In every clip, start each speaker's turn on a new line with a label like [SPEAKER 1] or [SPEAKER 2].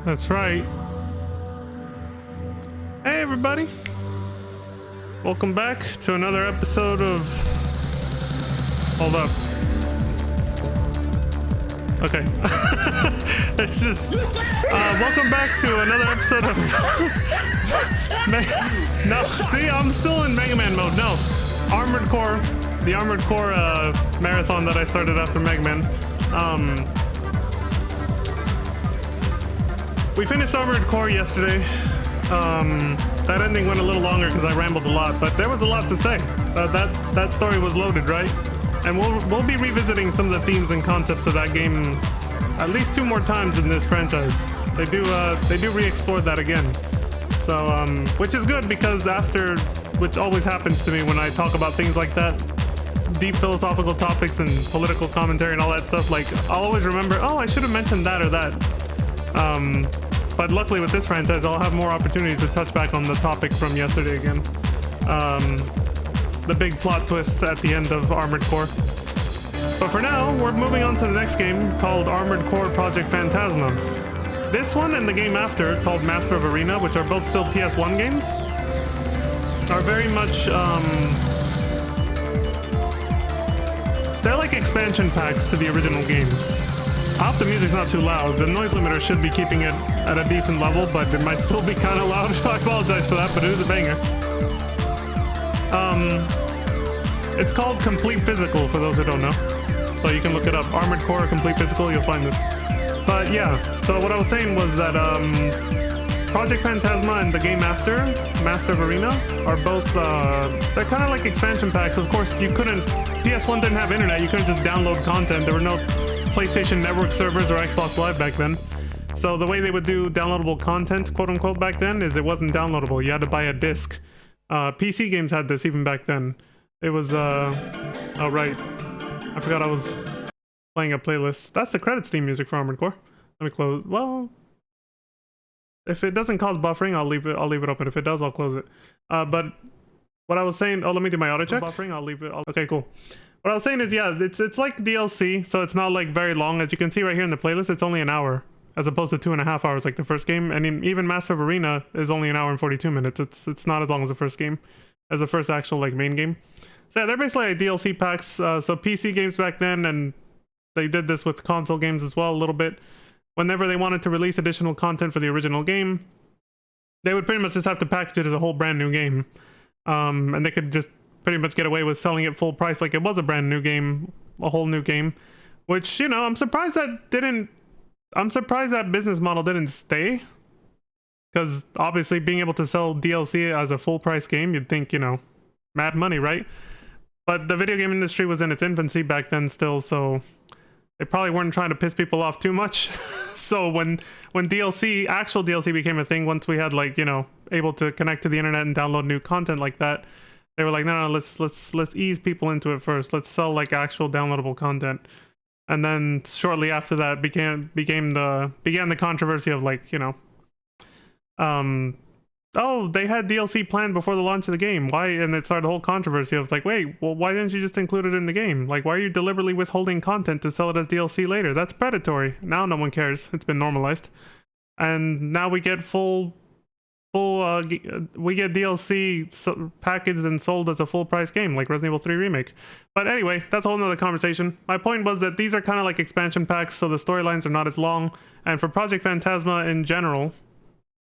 [SPEAKER 1] That's right. Hey everybody. Welcome back to another episode of... Hold up. Okay. It's just... welcome back to another episode of... No, see, I'm still in Mega Man mode. No. Armored Core. The Armored Core marathon that I started after Mega Man. We finished Armored Core yesterday. That ending went a little longer because I rambled a lot, but there was a lot to say. That story was loaded, right? And we'll be revisiting some of the themes and concepts of that game at least 2 more times in this franchise. They do re-explore that again. So which is good because which always happens to me when I talk about things like that, deep philosophical topics and political commentary and all that stuff, like I'll always remember, oh, I should have mentioned that or that. But luckily with this franchise, I'll have more opportunities to touch back on the topic from yesterday again. The big plot twist at the end of Armored Core. But for now, we're moving on to the next game called Armored Core Project Phantasma. This one and the game after, called Master of Arena, which are both still PS1 games, are very much, they're like expansion packs to the original game. I hope the music's not too loud. The noise limiter should be keeping it at a decent level, but it might still be kind of loud. I apologize for that, but it is a banger. It's called Complete Physical, for those who don't know. So you can look it up. Armored Core Complete Physical, you'll find this. But yeah, so what I was saying was that Project Phantasma and the game after, Master of Arena, are both, they're kind of like expansion packs. Of course, you couldn't, PS1 didn't have internet, you couldn't just download content. There were no PlayStation Network servers or Xbox Live back then. So the way they would do downloadable content, quote unquote, back then is it wasn't downloadable. You had to buy a disc. PC games had this even back then. It was, oh right. I forgot I was playing a playlist. That's the credits theme music for Armored Core. Let me close, well, if it doesn't cause buffering, I'll leave it open. If it does, I'll close it. But what I was saying, oh, let me do my auto check. Buffering, I'll leave it, okay, cool. What I was saying is, yeah, it's like DLC, so it's not like very long. As you can see right here in the playlist, it's only an hour, as opposed to 2.5 hours like the first game. And even Master of Arena is only an hour and 42 minutes. It's not as long as the first game, as the first actual like main game. So yeah, they're basically like DLC packs. So PC games back then, and they did this with console games as well a little bit. Whenever they wanted to release additional content for the original game, they would pretty much just have to package it as a whole brand new game, and they could just pretty much get away with selling it full price like it was a brand new game, a whole new game, which, you know, I'm surprised that business model didn't stay, because obviously being able to sell DLC as a full price game, you'd think, you know, mad money, right? But the video game industry was in its infancy back then still, so they probably weren't trying to piss people off too much. So when actual DLC became a thing, once we had, like, you know, able to connect to the internet and download new content like that, they were like, no, let's ease people into it first. Let's sell like actual downloadable content. And then shortly after that began the controversy of, like, you know, oh, they had DLC planned before the launch of the game. Why? And it started a whole controversy. I was like, wait, well, why didn't you just include it in the game? Like, why are you deliberately withholding content to sell it as DLC later? That's predatory. Now no one cares. It's been normalized. And now we get we get DLC packaged and sold as a full price game, like Resident Evil 3 Remake. But anyway, that's a whole nother conversation. My point was that these are kind of like expansion packs, so the storylines are not as long. And for Project Phantasma in general,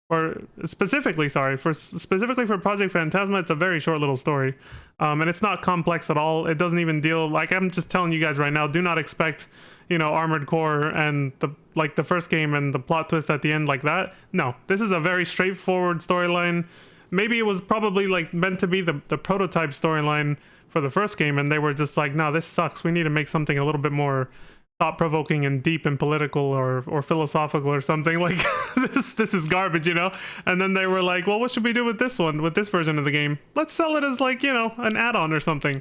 [SPEAKER 1] or specifically for Project Phantasma, it's a very short little story, and it's not complex at all. It doesn't even deal, like, I'm just telling you guys right now, do not expect, you know, Armored Core and the first game and the plot twist at the end like that. No, this is a very straightforward storyline. Maybe it was probably like meant to be the prototype storyline for the first game, and they were just like, no, this sucks, we need to make something a little bit more thought-provoking and deep and political or philosophical or something. Like, this is garbage, you know? And then they were like, well, what should we do with this one, with this version of the game? Let's sell it as, like, you know, an add-on or something.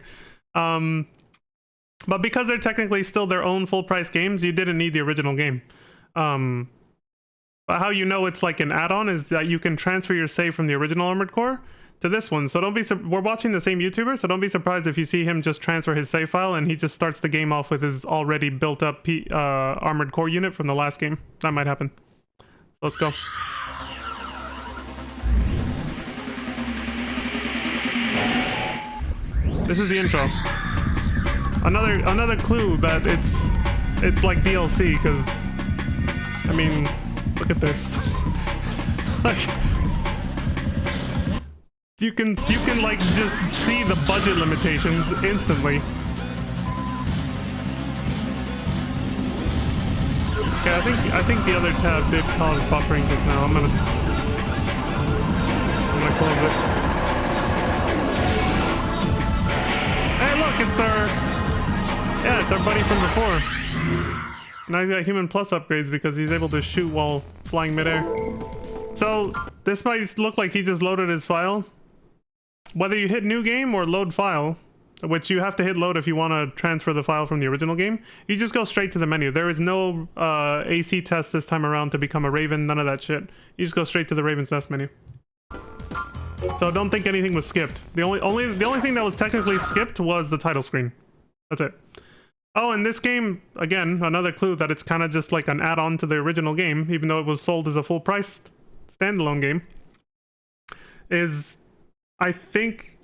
[SPEAKER 1] But because they're technically still their own full-price games, you didn't need the original game. But how you know it's like an add-on is that you can transfer your save from the original Armored Core to this one. So don't be, we're watching the same YouTuber, so don't be surprised if you see him just transfer his save file and he just starts the game off with his already built up Armored Core unit from the last game. That might happen. Let's go. This is the intro. Another clue that it's like DLC, because I mean, look at this. Like, you can like just see the budget limitations instantly. Okay, I think the other tab did cause buffering just now. I'm gonna close it. Hey, look, it's our buddy from before. Now he's got Human Plus upgrades because he's able to shoot while flying midair. So this might look like he just loaded his file. Whether you hit new game or load file, which you have to hit load if you want to transfer the file from the original game, you just go straight to the menu. There is no AC test this time around to become a Raven, none of that shit. You just go straight to the Raven's Nest menu. So don't think anything was skipped. The only thing that was technically skipped was the title screen. That's it. Oh, and this game, again, another clue that it's kind of just like an add-on to the original game, even though it was sold as a full-priced standalone game, is, I think,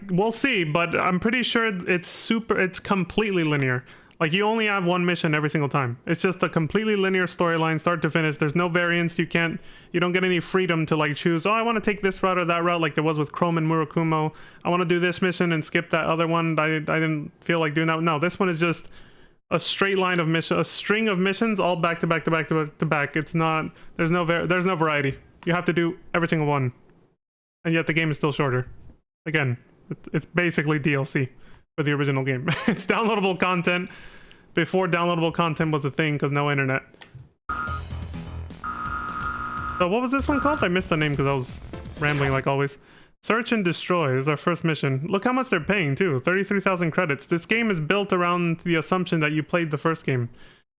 [SPEAKER 1] we'll see, but I'm pretty sure it's completely linear. Like, you only have one mission every single time. It's just a completely linear storyline, start to finish. There's no variance. You don't get any freedom to like choose, oh, I want to take this route or that route, like there was with Chrome and Murakumo. I want to do this mission and skip that other one. I didn't feel like doing that. No, this one is just a straight line of mission, a string of missions, all back to back to back to back. It's not, there's no variety. You have to do every single one. And yet the game is still shorter. Again, it's basically DLC for the original game. It's downloadable content before downloadable content was a thing, because no internet. So what was this one called? I missed the name because I was rambling like always. Search and Destroy is our first mission. Look how much they're paying too, 33,000 credits. This game is built around the assumption that you played the first game.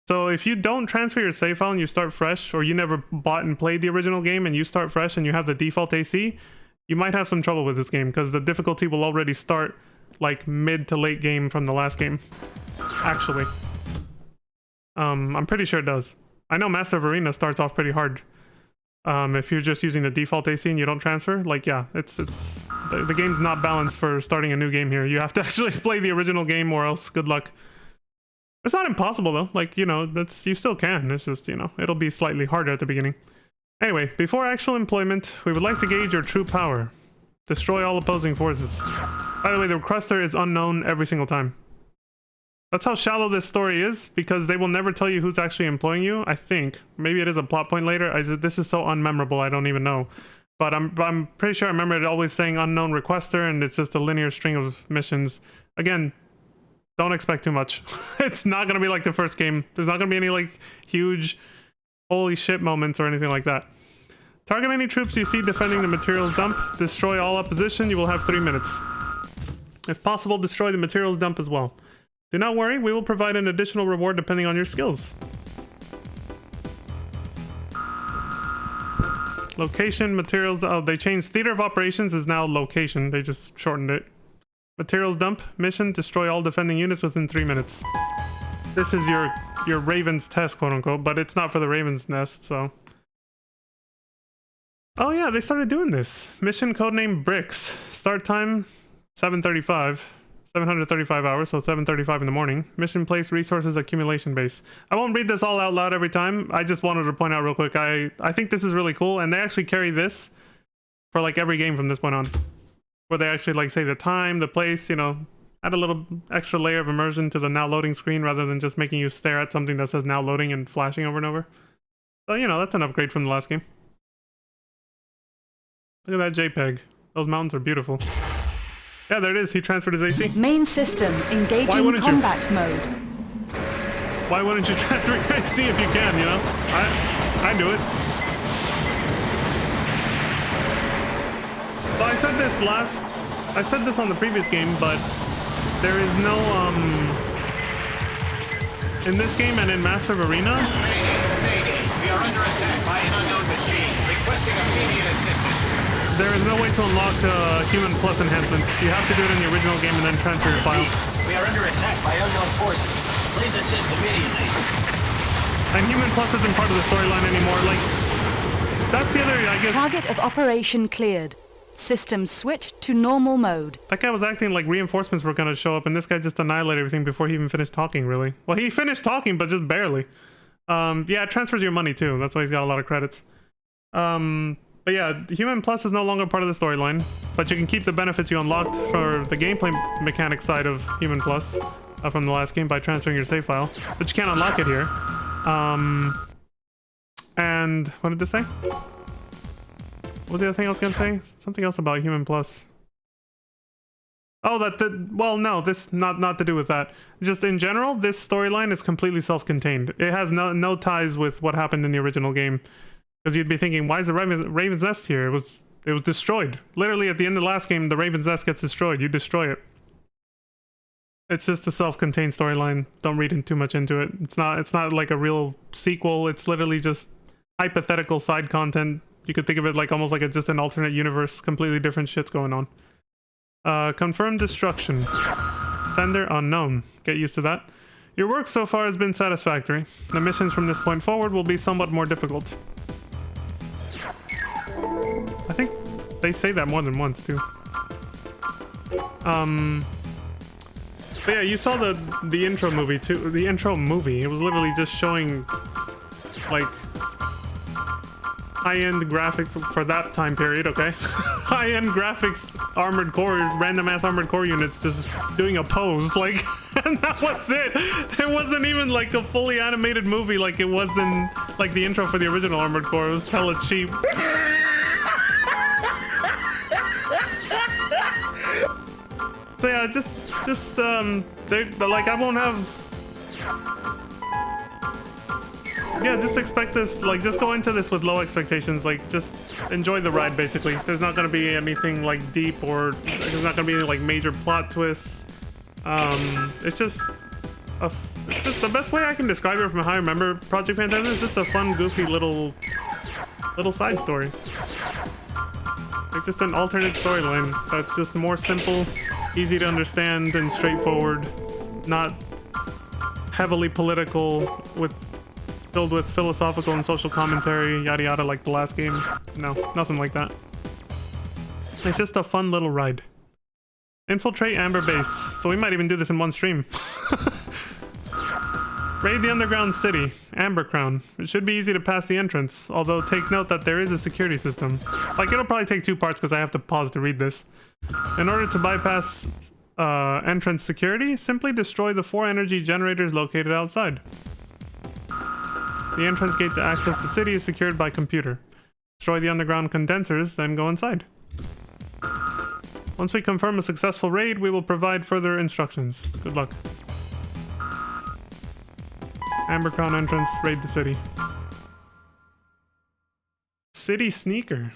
[SPEAKER 1] So if you don't transfer your save file and you start fresh, or you never bought and played the original game and you start fresh and you have the default AC, you might have some trouble with this game because the difficulty will already start like mid to late game from the last game. Actually. I'm pretty sure it does. I know Master of Arena starts off pretty hard. If you're just using the default AC and you don't transfer, like, yeah, the game's not balanced for starting a new game here. You have to actually play the original game, or else good luck. It's not impossible though. Like, you know, you still can. It's just, you know, it'll be slightly harder at the beginning. Anyway, before actual employment, we would like to gauge your true power. Destroy all opposing forces. By the way, the requester is unknown every single time. That's how shallow this story is, because they will never tell you who's actually employing you, I think. Maybe it is a plot point later. This is so unmemorable, I don't even know. But I'm pretty sure I remember it always saying unknown requester, and it's just a linear string of missions. Again, don't expect too much. It's not going to be like the first game. There's not going to be any like huge holy shit moments or anything like that. Target any troops you see defending the materials dump. Destroy all opposition. You will have 3 minutes. If possible, destroy the materials dump as well. Do not worry, we will provide an additional reward depending on your skills. Location, materials, oh, they changed theater of operations is now location. They just shortened it. Materials dump, mission, destroy all defending units within 3 minutes. This is your Raven's test, quote unquote, but it's not for the Raven's Nest, so. Oh yeah, they started doing this. Mission codename Bricks. Start time, 7:35. 735 hours, so 7:35 in the morning. Mission place, resources, accumulation base. I won't read this all out loud every time. I just wanted to point out real quick. I think this is really cool, and they actually carry this for like every game from this point on, where they actually like say the time, the place, you know, add a little extra layer of immersion to the now loading screen rather than just making you stare at something that says now loading and flashing over and over. So, you know, that's an upgrade from the last game. Look at that JPEG. Those mountains are beautiful. Yeah, there it is. He transferred his AC.
[SPEAKER 2] Main system engaging combat mode.
[SPEAKER 1] Why wouldn't you transfer your AC if you can, you know? I do it. Well, I said this on the previous game, but there is no, in this game and in Master of Arena.
[SPEAKER 3] We are under attack by an unknown machine, requesting immediate assistance.
[SPEAKER 1] There is no way to unlock Human Plus enhancements. You have to do it in the original game and then transfer your file.
[SPEAKER 3] We are under attack by unknown forces. Please assist immediately.
[SPEAKER 1] And Human Plus isn't part of the storyline anymore. Like, that's the other, I guess.
[SPEAKER 2] Target of operation cleared. System switched to normal mode.
[SPEAKER 1] That guy was acting like reinforcements were gonna show up, and this guy just annihilated everything before he even finished talking, really. Well, he finished talking, but just barely. Yeah, it transfers your money too. That's why he's got a lot of credits. But yeah, Human Plus is no longer part of the storyline, but you can keep the benefits you unlocked for the gameplay mechanic side of Human Plus from the last game by transferring your save file, but you can't unlock it here. And what did this say? What was the other thing I was gonna say? Something else about Human Plus. Oh, well, no, this not to do with that. Just in general, this storyline is completely self-contained. It has no ties with what happened in the original game. Because you'd be thinking, why is the Raven's Nest here? It was destroyed. Literally at the end of the last game, the Raven's Nest gets destroyed. You destroy it. It's just a self-contained storyline. Don't read too much into it. It's not like a real sequel. It's literally just hypothetical side content. You could think of it like almost like just an alternate universe. Completely different shit's going on. Confirmed destruction. Sender unknown. Get used to that. Your work so far has been satisfactory. The missions from this point forward will be somewhat more difficult. I think they say that more than once too. But yeah, you saw the intro movie too. The intro movie. It was literally just showing like high-end graphics for that time period, okay? High-end graphics, armored core, random-ass armored core units just doing a pose, like, and that was it. It wasn't even like a fully animated movie like it was in like the intro for the original armored core. It was hella cheap. So yeah, just like I won't have. Yeah, just expect this, like, just go into this with low expectations, like, just enjoy the ride, basically. There's not gonna be anything, like, deep, or there's not gonna be any, like, major plot twists. It's just the best way I can describe it from how I remember Project Phantasma is just a fun, goofy little side story. Like, just an alternate storyline that's just more simple, easy to understand, and straightforward, not heavily political, filled with philosophical and social commentary, yada yada, like the last game. No, nothing like that. It's just a fun little ride. Infiltrate Amber Base. So we might even do this in one stream. Raid the underground city, Amber Crown. It should be easy to pass the entrance, although take note that there is a security system. Like, it'll probably take 2 parts because I have to pause to read this. In order to bypass entrance security, simply destroy the 4 energy generators located outside. The entrance gate to access the city is secured by computer. Destroy the underground condensers, then go inside. Once we confirm a successful raid, we will provide further instructions. Good luck. Amber Crown entrance, raid the city. City Sneaker.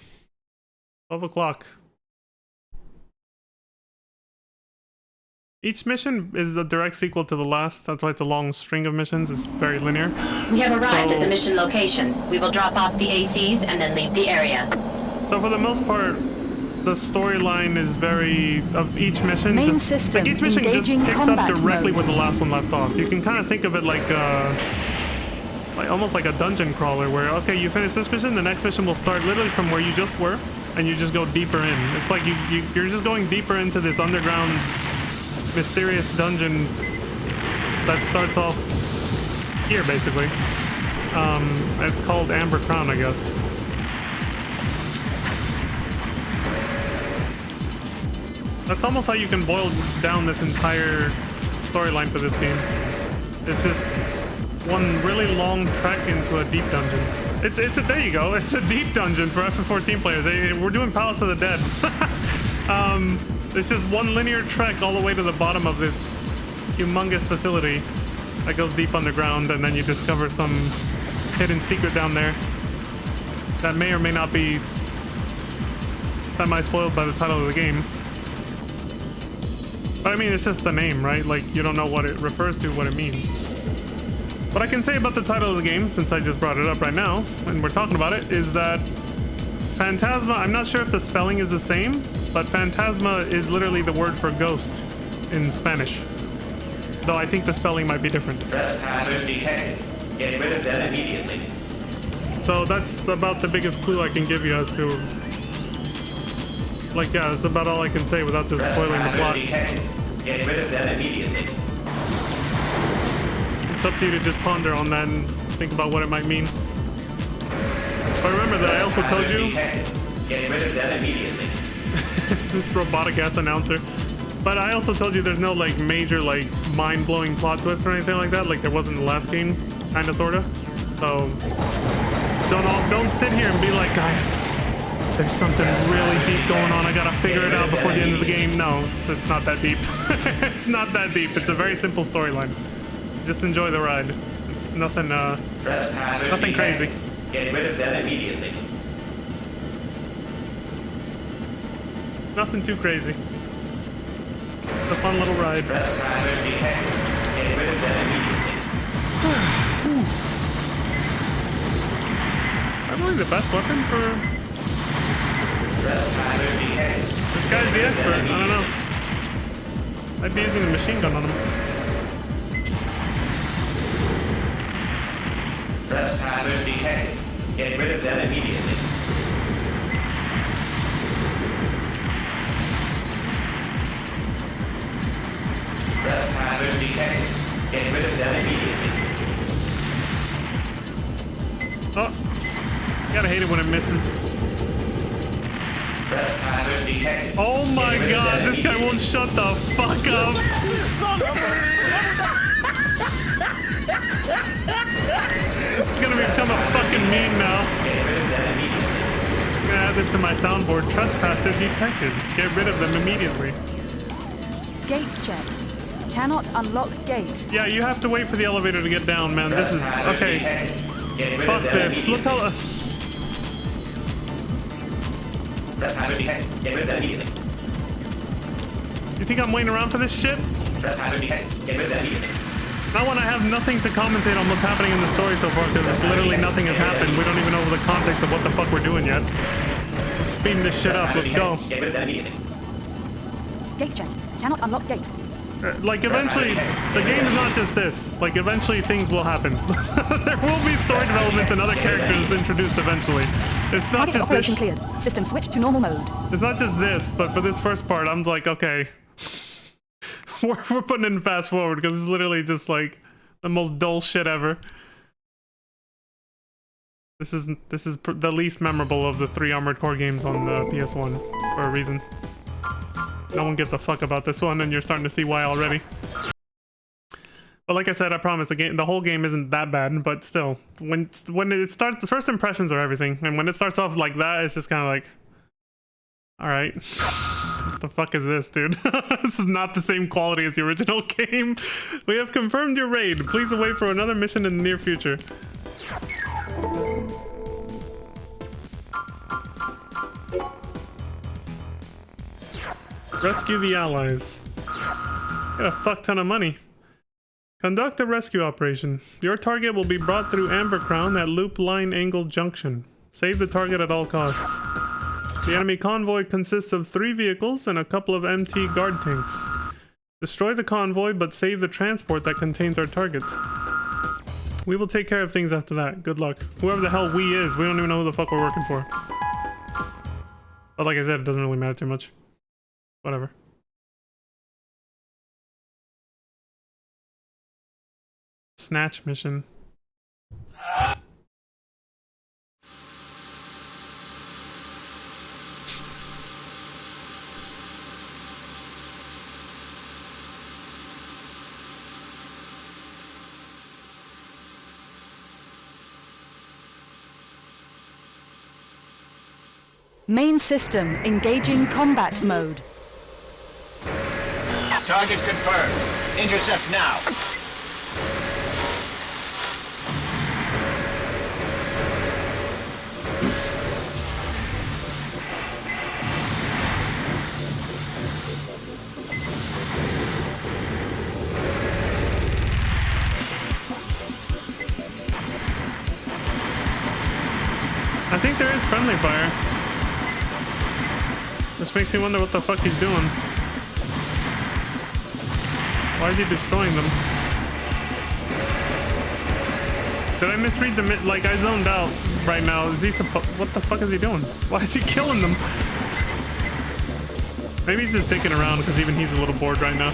[SPEAKER 1] 12 o'clock. Each mission is a direct sequel to the last. That's why it's a long string of missions. It's very linear.
[SPEAKER 4] We have arrived at the mission location. We will drop off the ACs and then leave the area.
[SPEAKER 1] So for the most part, the storyline is very of each mission.
[SPEAKER 2] Main system,
[SPEAKER 1] like each mission just picks up directly
[SPEAKER 2] mode.
[SPEAKER 1] where the last one left off. You can kind of think of it like almost like a dungeon crawler, where okay, you finish this mission, the next mission will start literally from where you just were, and you just go deeper in. It's like you're just going deeper into this underground mysterious dungeon that starts off here, basically. It's called Amber Crown, I guess. That's almost how you can boil down this entire storyline for this game. It's just one really long trek into a deep dungeon. There you go. It's a deep dungeon for FF14 players. We're doing Palace of the Dead. It's just one linear trek all the way to the bottom of this humongous facility that goes deep underground, and then you discover some hidden secret down there that may or may not be semi-spoiled by the title of the game. But I mean, it's just the name, right? Like, you don't know what it refers to, what it means. What I can say about the title of the game, since I just brought it up right now, and we're talking about it, is that Phantasma, I'm not sure if the spelling is the same, but Phantasma is literally the word for ghost in Spanish. Though I think the spelling might be different.
[SPEAKER 3] Trespassers detected. Get rid of them immediately.
[SPEAKER 1] So that's about the biggest clue I can give you as to... Like, yeah, that's about all I can say without just spoiling the plot.
[SPEAKER 3] Get rid of them immediately.
[SPEAKER 1] It's up to you to just ponder on that and think about what it might mean. But remember that I also told you...
[SPEAKER 3] Get rid of them immediately.
[SPEAKER 1] This robotic ass announcer. But I also told you there's no like major like mind-blowing plot twist or anything like that, like there was in the last game, kinda sorta. So don't sit here and be like, there's something really deep going on, I gotta figure it out before the end of the game. No, it's not that deep. It's not that deep. It's a very simple storyline. Just enjoy the ride. It's nothing nothing crazy.
[SPEAKER 3] Get rid of them immediately.
[SPEAKER 1] Nothing too crazy. It's a fun little ride.
[SPEAKER 3] Get rid of them immediately.
[SPEAKER 1] I'm really the best weapon for... This guy's the expert. I don't know. I'd be using a machine gun on him.
[SPEAKER 3] Trespassers detected. Get rid of them immediately. Trespassers detected. Get rid of them immediately.
[SPEAKER 1] Oh. Gotta hate it when it misses.
[SPEAKER 3] Trespassers detected.
[SPEAKER 1] Oh my god, this guy won't shut the fuck up. This is gonna become a fucking meme now.
[SPEAKER 3] Get rid of them immediately.
[SPEAKER 1] I'm gonna add this to my soundboard. Trespasser detected. Get rid of them immediately.
[SPEAKER 2] Gate check. Cannot unlock gate.
[SPEAKER 1] Yeah, you have to wait for the elevator to get down, man. This is... Okay. Fuck this. Look how...
[SPEAKER 3] Trespassers detected. Get rid of them immediately.
[SPEAKER 1] You think I'm waiting around for this shit?
[SPEAKER 3] Trespassers detected. Get rid of them immediately.
[SPEAKER 1] Not when I have nothing to commentate on what's happening in the story so far, because literally nothing has happened. We don't even know the context of what the fuck we're doing yet. We're speeding this shit up. Let's go.
[SPEAKER 3] Get rid of them immediately.
[SPEAKER 2] Gate check. Cannot unlock gate.
[SPEAKER 1] Like, eventually, the game is not just this. Like, eventually things will happen. There will be story developments and other characters introduced eventually. It's not
[SPEAKER 2] Target
[SPEAKER 1] just
[SPEAKER 2] operation
[SPEAKER 1] this.
[SPEAKER 2] cleared. System switched to normal mode.
[SPEAKER 1] It's not just this, but for this first part, I'm like, okay. We're putting in fast forward, because it's literally just, like, the most dull shit ever. This is the least memorable of the 3 Armored Core games on the PS1, for a reason. No one gives a fuck about this one, and you're starting to see why already. But like I said, I promise the whole game isn't that bad, but still, when it starts, the first impressions are everything, and when it starts off like that, it's just kind of like, all right, what the fuck is this, dude? This is not the same quality as the original game. We have confirmed your raid. Please await for another mission in the near future. Rescue the allies. Got a fuck ton of money. Conduct a rescue operation. Your target will be brought through Amber Crown at Loop Line Angle Junction. Save the target at all costs. The enemy convoy consists of 3 vehicles and a couple of MT guard tanks. Destroy the convoy, but save the transport that contains our target. We will take care of things after that. Good luck. Whoever the hell we is, we don't even know who the fuck we're working for. But like I said, it doesn't really matter too much. Whatever. Snatch mission.
[SPEAKER 2] Main system engaging combat mode.
[SPEAKER 3] Target confirmed. Intercept now.
[SPEAKER 1] I think there is friendly fire. This makes me wonder what the fuck he's doing. Why is he destroying them? Did I misread the like I zoned out right now? Is he what the fuck is he doing? Why is he killing them? Maybe he's just dicking around because even he's a little bored right now.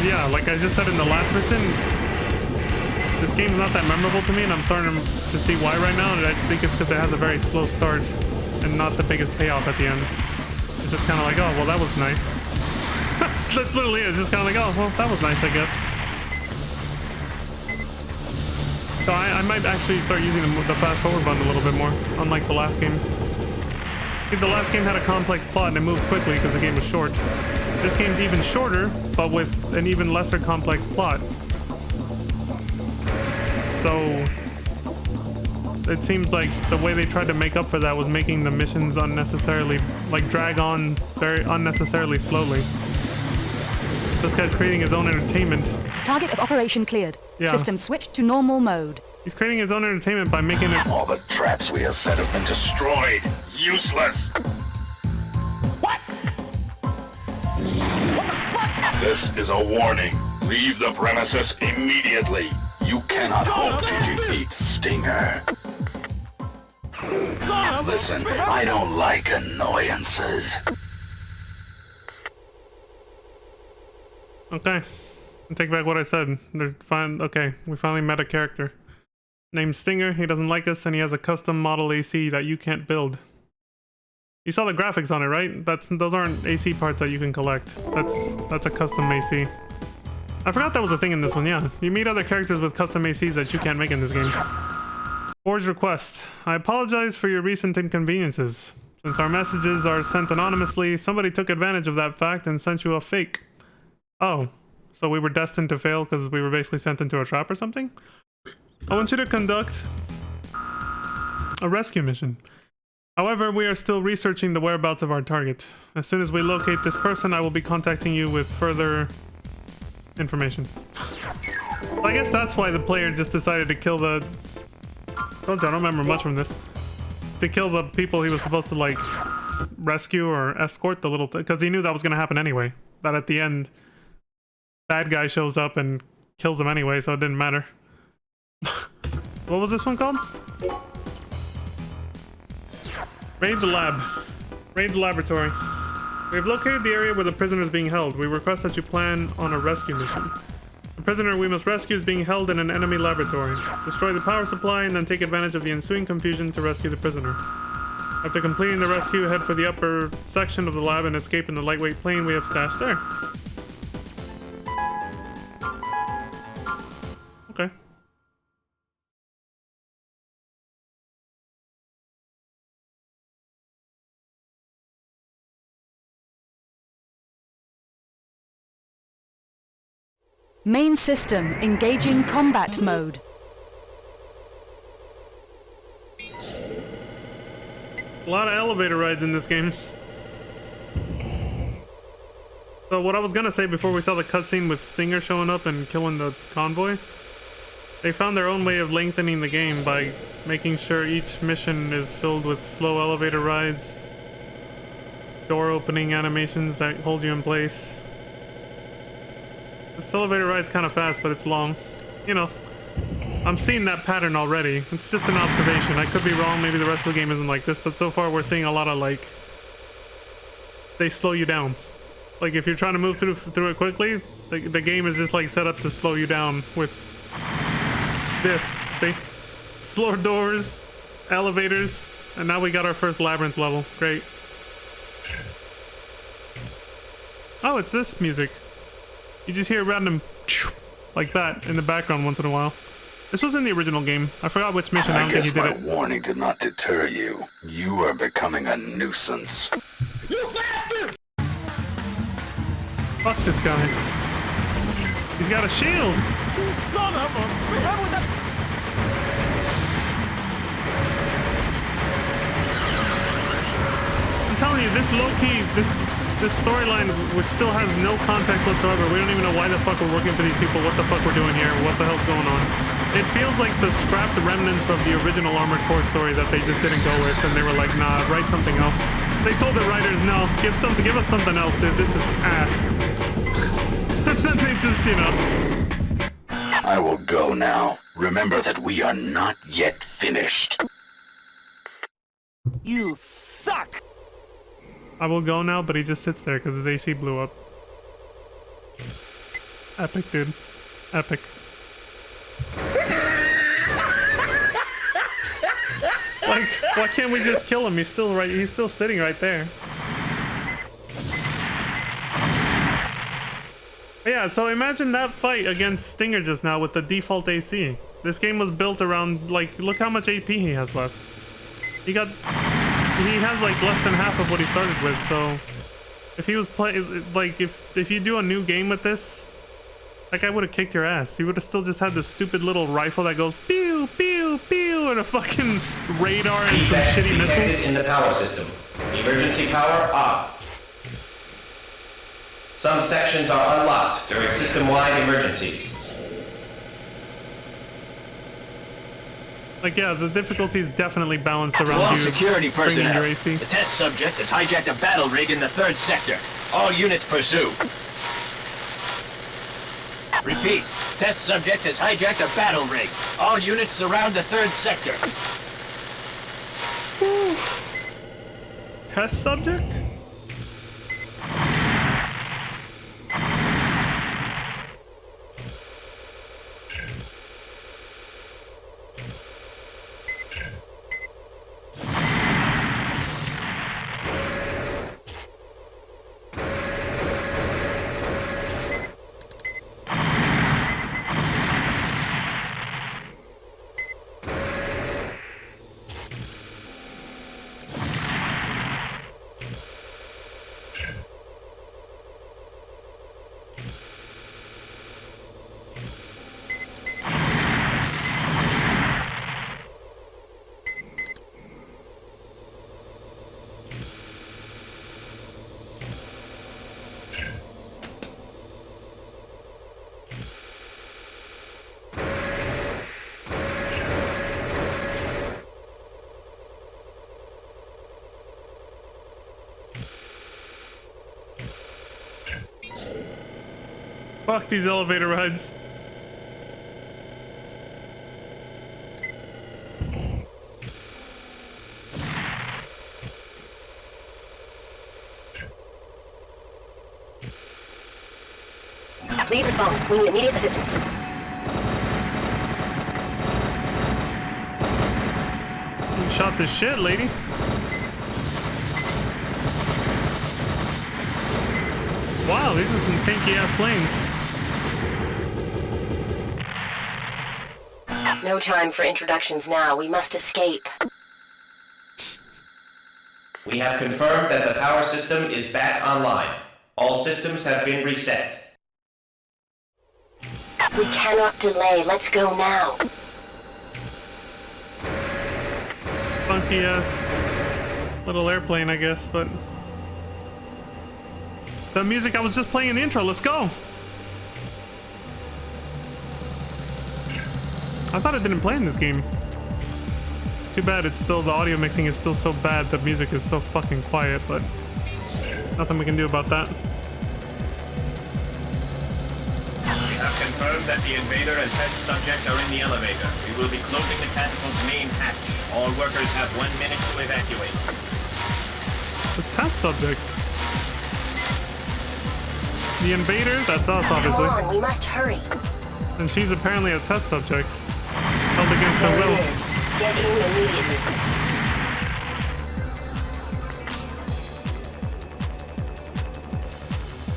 [SPEAKER 1] Yeah, like I just said in the last mission, this game's not that memorable to me, and I'm starting to see why right now. And I think it's because it has a very slow start and not the biggest payoff at the end. It's just kind of like, oh, well, that was nice. That's literally it. It's just kind of like, oh, well, that was nice, I guess. So I might actually start using the fast forward button a little bit more, unlike the last game. If the last game had a complex plot and it moved quickly because the game was short. This game's even shorter, but with an even lesser complex plot. So it seems like the way they tried to make up for that was making the missions unnecessarily, like, drag on very unnecessarily slowly. This guy's creating his own entertainment.
[SPEAKER 2] Target of operation cleared.
[SPEAKER 1] Yeah.
[SPEAKER 2] System switched to normal mode.
[SPEAKER 1] He's creating his own entertainment by making it...
[SPEAKER 5] All the traps we have set have been destroyed. Useless. What? What the fuck? This is a warning. Leave the premises immediately. You cannot hope to defeat Stinger. Listen, I don't like annoyances.
[SPEAKER 1] Okay. I take back what I said. They're fine. Okay, we finally met a character named Stinger. He doesn't like us, and he has a custom model AC that you can't build. You saw the graphics on it, right? Those aren't AC parts that you can collect. That's a custom AC. I forgot that was a thing in this one. Yeah, you meet other characters with custom ACs that you can't make in this game. Forge request. I apologize for your recent inconveniences. Since our messages are sent anonymously, somebody took advantage of that fact and sent you a fake. Oh, so we were destined to fail because we were basically sent into a trap or something? I want you to conduct a rescue mission. However, we are still researching the whereabouts of our target. As soon as we locate this person, I will be contacting you with further information. Well, I guess that's why the player just decided to kill the... I don't remember much from this. To kill the people he was supposed to, like, rescue or escort the little... Because he knew that was going to happen anyway. That at the end, bad guy shows up and kills him anyway, so it didn't matter. What was this one called? Raid the lab. Raid the laboratory. We have located the area where the prisoner is being held. We request that you plan on a rescue mission. The prisoner we must rescue is being held in an enemy laboratory. Destroy the power supply and then take advantage of the ensuing confusion to rescue the prisoner. After completing the rescue, head for the upper section of the lab and escape in the lightweight plane we have stashed there. Okay.
[SPEAKER 2] Main system engaging combat mode.
[SPEAKER 1] A lot of elevator rides in this game. So what I was gonna say before we saw the cutscene with Stinger showing up and killing the convoy, they found their own way of lengthening the game by making sure each mission is filled with slow elevator rides, door opening animations that hold you in place. This elevator ride's kind of fast, but it's long. You know, I'm seeing that pattern already. It's just an observation. I could be wrong. Maybe the rest of the game isn't like this, but so far we're seeing a lot of, like, they slow you down. Like, if you're trying to move through it quickly, the game is just, like, set up to slow you down with this. See? Slower doors, elevators, and now we got our first labyrinth level. Great. Oh, it's this music. You just hear random like that in the background once in a while. This was in the original game. I forgot which mission. I don't think he did it.
[SPEAKER 5] I guess my warning did not deter you. You are becoming a nuisance. You bastard!
[SPEAKER 1] Fuck this guy. He's got a shield.
[SPEAKER 6] You son of a...
[SPEAKER 1] I'm telling you, this low-key, this storyline, which still has no context whatsoever. We don't even know why the fuck we're working for these people, what the fuck we're doing here, what the hell's going on. It feels like the scrapped remnants of the original Armored Core story that they just didn't go with, and they were like, nah, write something else. They told the writers, no, give us something else, dude. This is ass. And then they just, you know.
[SPEAKER 5] I will go now. Remember that we are not yet finished.
[SPEAKER 6] You suck!
[SPEAKER 1] I will go now, but he just sits there because his AC blew up. Epic, dude. Epic. Like, why can't we just kill him? He's still sitting right there. Yeah, so imagine that fight against Stinger just now with the default AC. This game was built around, like, look how much AP he has left. He has like less than half of what he started with, so if he was if you do a new game with this, that guy would have kicked your ass. You would have still just had this stupid little rifle that goes pew pew pew and a fucking radar and some shitty missiles.
[SPEAKER 7] In the power system. Emergency power off. Some sections are unlocked during system-wide emergencies.
[SPEAKER 1] Like, yeah, the difficulty is definitely balanced
[SPEAKER 3] To
[SPEAKER 1] around
[SPEAKER 3] all
[SPEAKER 1] you
[SPEAKER 3] security
[SPEAKER 1] bringing
[SPEAKER 3] personnel,
[SPEAKER 1] your AC.
[SPEAKER 3] the test subject has hijacked a battle rig in the 3rd sector. All units pursue. Repeat, test subject has hijacked a battle rig. All units surround the 3rd sector.
[SPEAKER 1] Test subject? Fuck these elevator rides.
[SPEAKER 8] Please respond. We need immediate assistance.
[SPEAKER 1] You shot the shit, lady. Wow, these are some tanky ass planes.
[SPEAKER 8] No time for introductions now. We must escape.
[SPEAKER 7] We have confirmed that the power system is back online. All systems have been reset.
[SPEAKER 8] We cannot delay. Let's go now.
[SPEAKER 1] Funky ass little airplane, I guess, but the music I was just playing in the intro. Let's go. I thought it didn't play in this game. Too bad it's still, the audio mixing is still so bad, the music is so fucking quiet, but nothing we can do about that.
[SPEAKER 3] We have confirmed that the invader and test subject are in the elevator. We will be closing the catapult's main hatch. All workers have 1 minute to evacuate.
[SPEAKER 1] The test subject? The invader? That's us, obviously.
[SPEAKER 8] Come on, we must hurry.
[SPEAKER 1] And she's apparently a test subject. Held against her
[SPEAKER 8] There
[SPEAKER 1] will.
[SPEAKER 8] it is. Get in immediately.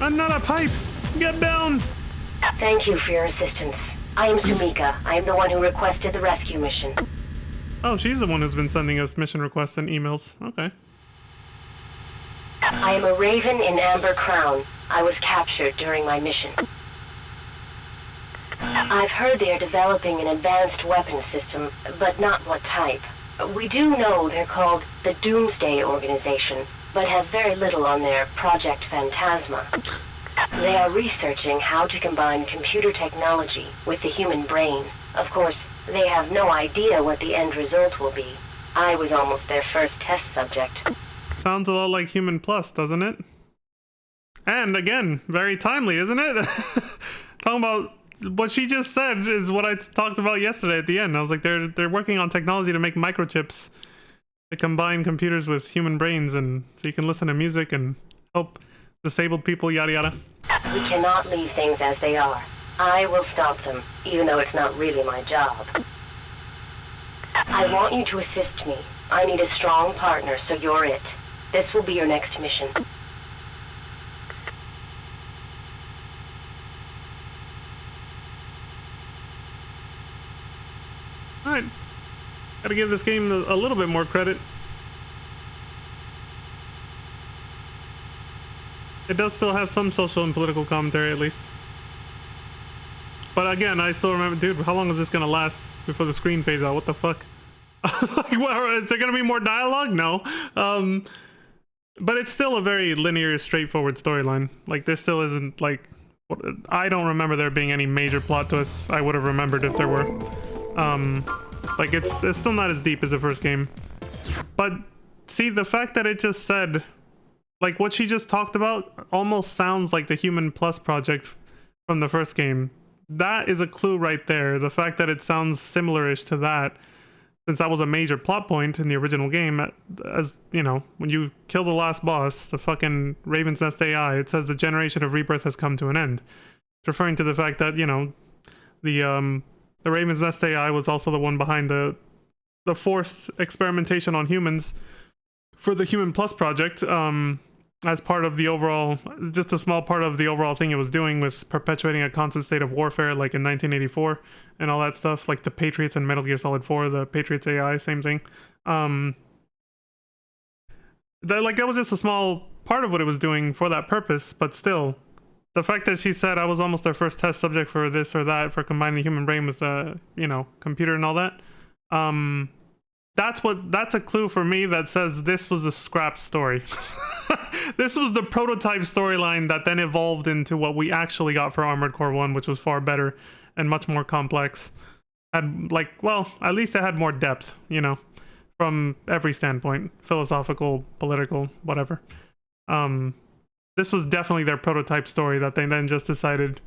[SPEAKER 1] Another pipe! Get down!
[SPEAKER 8] Thank you for your assistance. I am Sumika. I am the one who requested the rescue mission.
[SPEAKER 1] Oh, she's the one who's been sending us mission requests and emails. Okay.
[SPEAKER 8] I am a Raven in Amber Crown. I was captured during my mission. I've heard they are developing an advanced weapon system, but not what type. We do know they're called the Doomsday Organization, but have very little on their Project Phantasma. They are researching how to combine computer technology with the human brain. Of course, they have no idea what the end result will be. I was almost their first test subject.
[SPEAKER 1] Sounds a lot like Human Plus, doesn't it? And again, very timely, isn't it? Talking about what she just said is what I talked about yesterday at the end. I was like, they're working on technology to make microchips to combine computers with human brains, and so you can listen to music and help disabled people, yada yada.
[SPEAKER 8] We cannot leave things as they are. I will stop them, even though it's not really my job. I want you to assist me. I need a strong partner, so you're it. This will be your next mission.
[SPEAKER 1] Alright. Gotta give this game a little bit more credit. It does still have some social and political commentary, at least. But again, I still remember, dude, how long is this gonna last before the screen fades out? What the fuck? Like, well, is there gonna be more dialogue? No. But it's still a very linear, straightforward storyline. Like, there still isn't, like... I don't remember there being any major plot twists. I would have remembered if there were. Like, it's still not as deep as the first game. But, see, the fact that it just said... Like, what she just talked about almost sounds like the Human Plus project from the first game. That is a clue right there. The fact that it sounds similar-ish to that, since that was a major plot point in the original game, as, you know, when you kill the last boss, the fucking Raven's Nest AI, it says the generation of rebirth has come to an end. It's referring to the fact that, you know, the Raven's Nest AI was also the one behind the forced experimentation on humans for the Human Plus project, as part of the overall, just a small part of the overall thing it was doing with perpetuating a constant state of warfare, like in 1984 and all that stuff, like the Patriots and Metal Gear Solid 4, the Patriots AI, same thing. That was just a small part of what it was doing for that purpose, but still, the fact that she said I was almost their first test subject for this or that, for combining the human brain with the, you know, computer and all that, that's a clue for me that says this was a scrap story. This was the prototype storyline that then evolved into what we actually got for Armored Core 1, which was far better and much more complex. Had, like, well, at least it had more depth, you know, from every standpoint, philosophical, political, whatever. This was definitely their prototype story that they then just decided,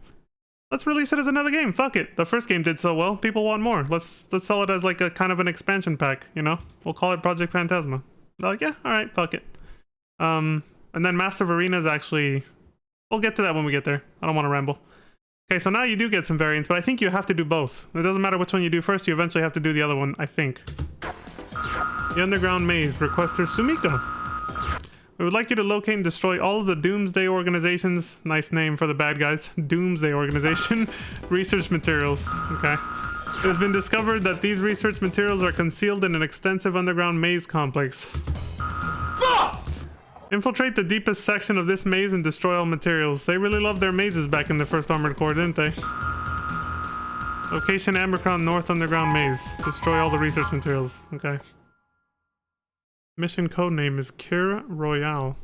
[SPEAKER 1] let's release it as another game. Fuck it. The first game did so well. People want more. Let's sell it as like a kind of an expansion pack, you know? We'll call it Project Phantasma. They're like, yeah, all right, fuck it. And then Master of Arenas actually... We'll get to that when we get there. I don't want to ramble. Okay, so now you do get some variants, but I think you have to do both. It doesn't matter which one you do first, you eventually have to do the other one, I think. The Underground Maze. Requester Sumiko. We would like you to locate and destroy all of the Doomsday Organization's... Nice name for the bad guys. Doomsday Organization. Research materials. Okay. It has been discovered that these research materials are concealed in an extensive underground maze complex. Infiltrate the deepest section of this maze and destroy all materials. They really loved their mazes back in the first Armored Core, didn't they? Location Abercrombie North Underground Maze. Destroy all the research materials. Okay. Mission codename is Kira Royale.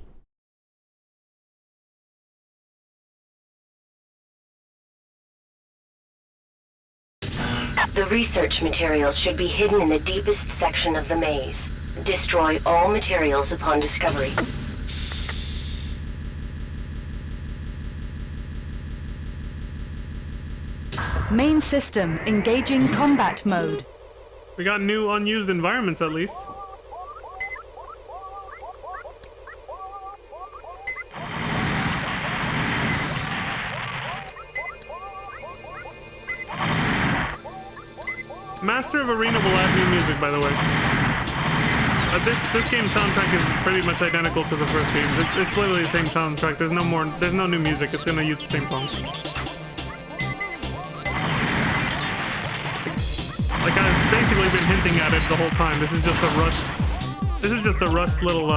[SPEAKER 8] The research materials should be hidden in the deepest section of the maze. Destroy all materials upon discovery.
[SPEAKER 2] Main system engaging combat mode.
[SPEAKER 1] We got new unused environments at least. Master of Arena will add new music, by the way. This game's soundtrack is pretty much identical to the first game. It's literally the same soundtrack. There's no new music. It's gonna use the same songs. Like, I've basically been hinting at it the whole time. This is just a rushed little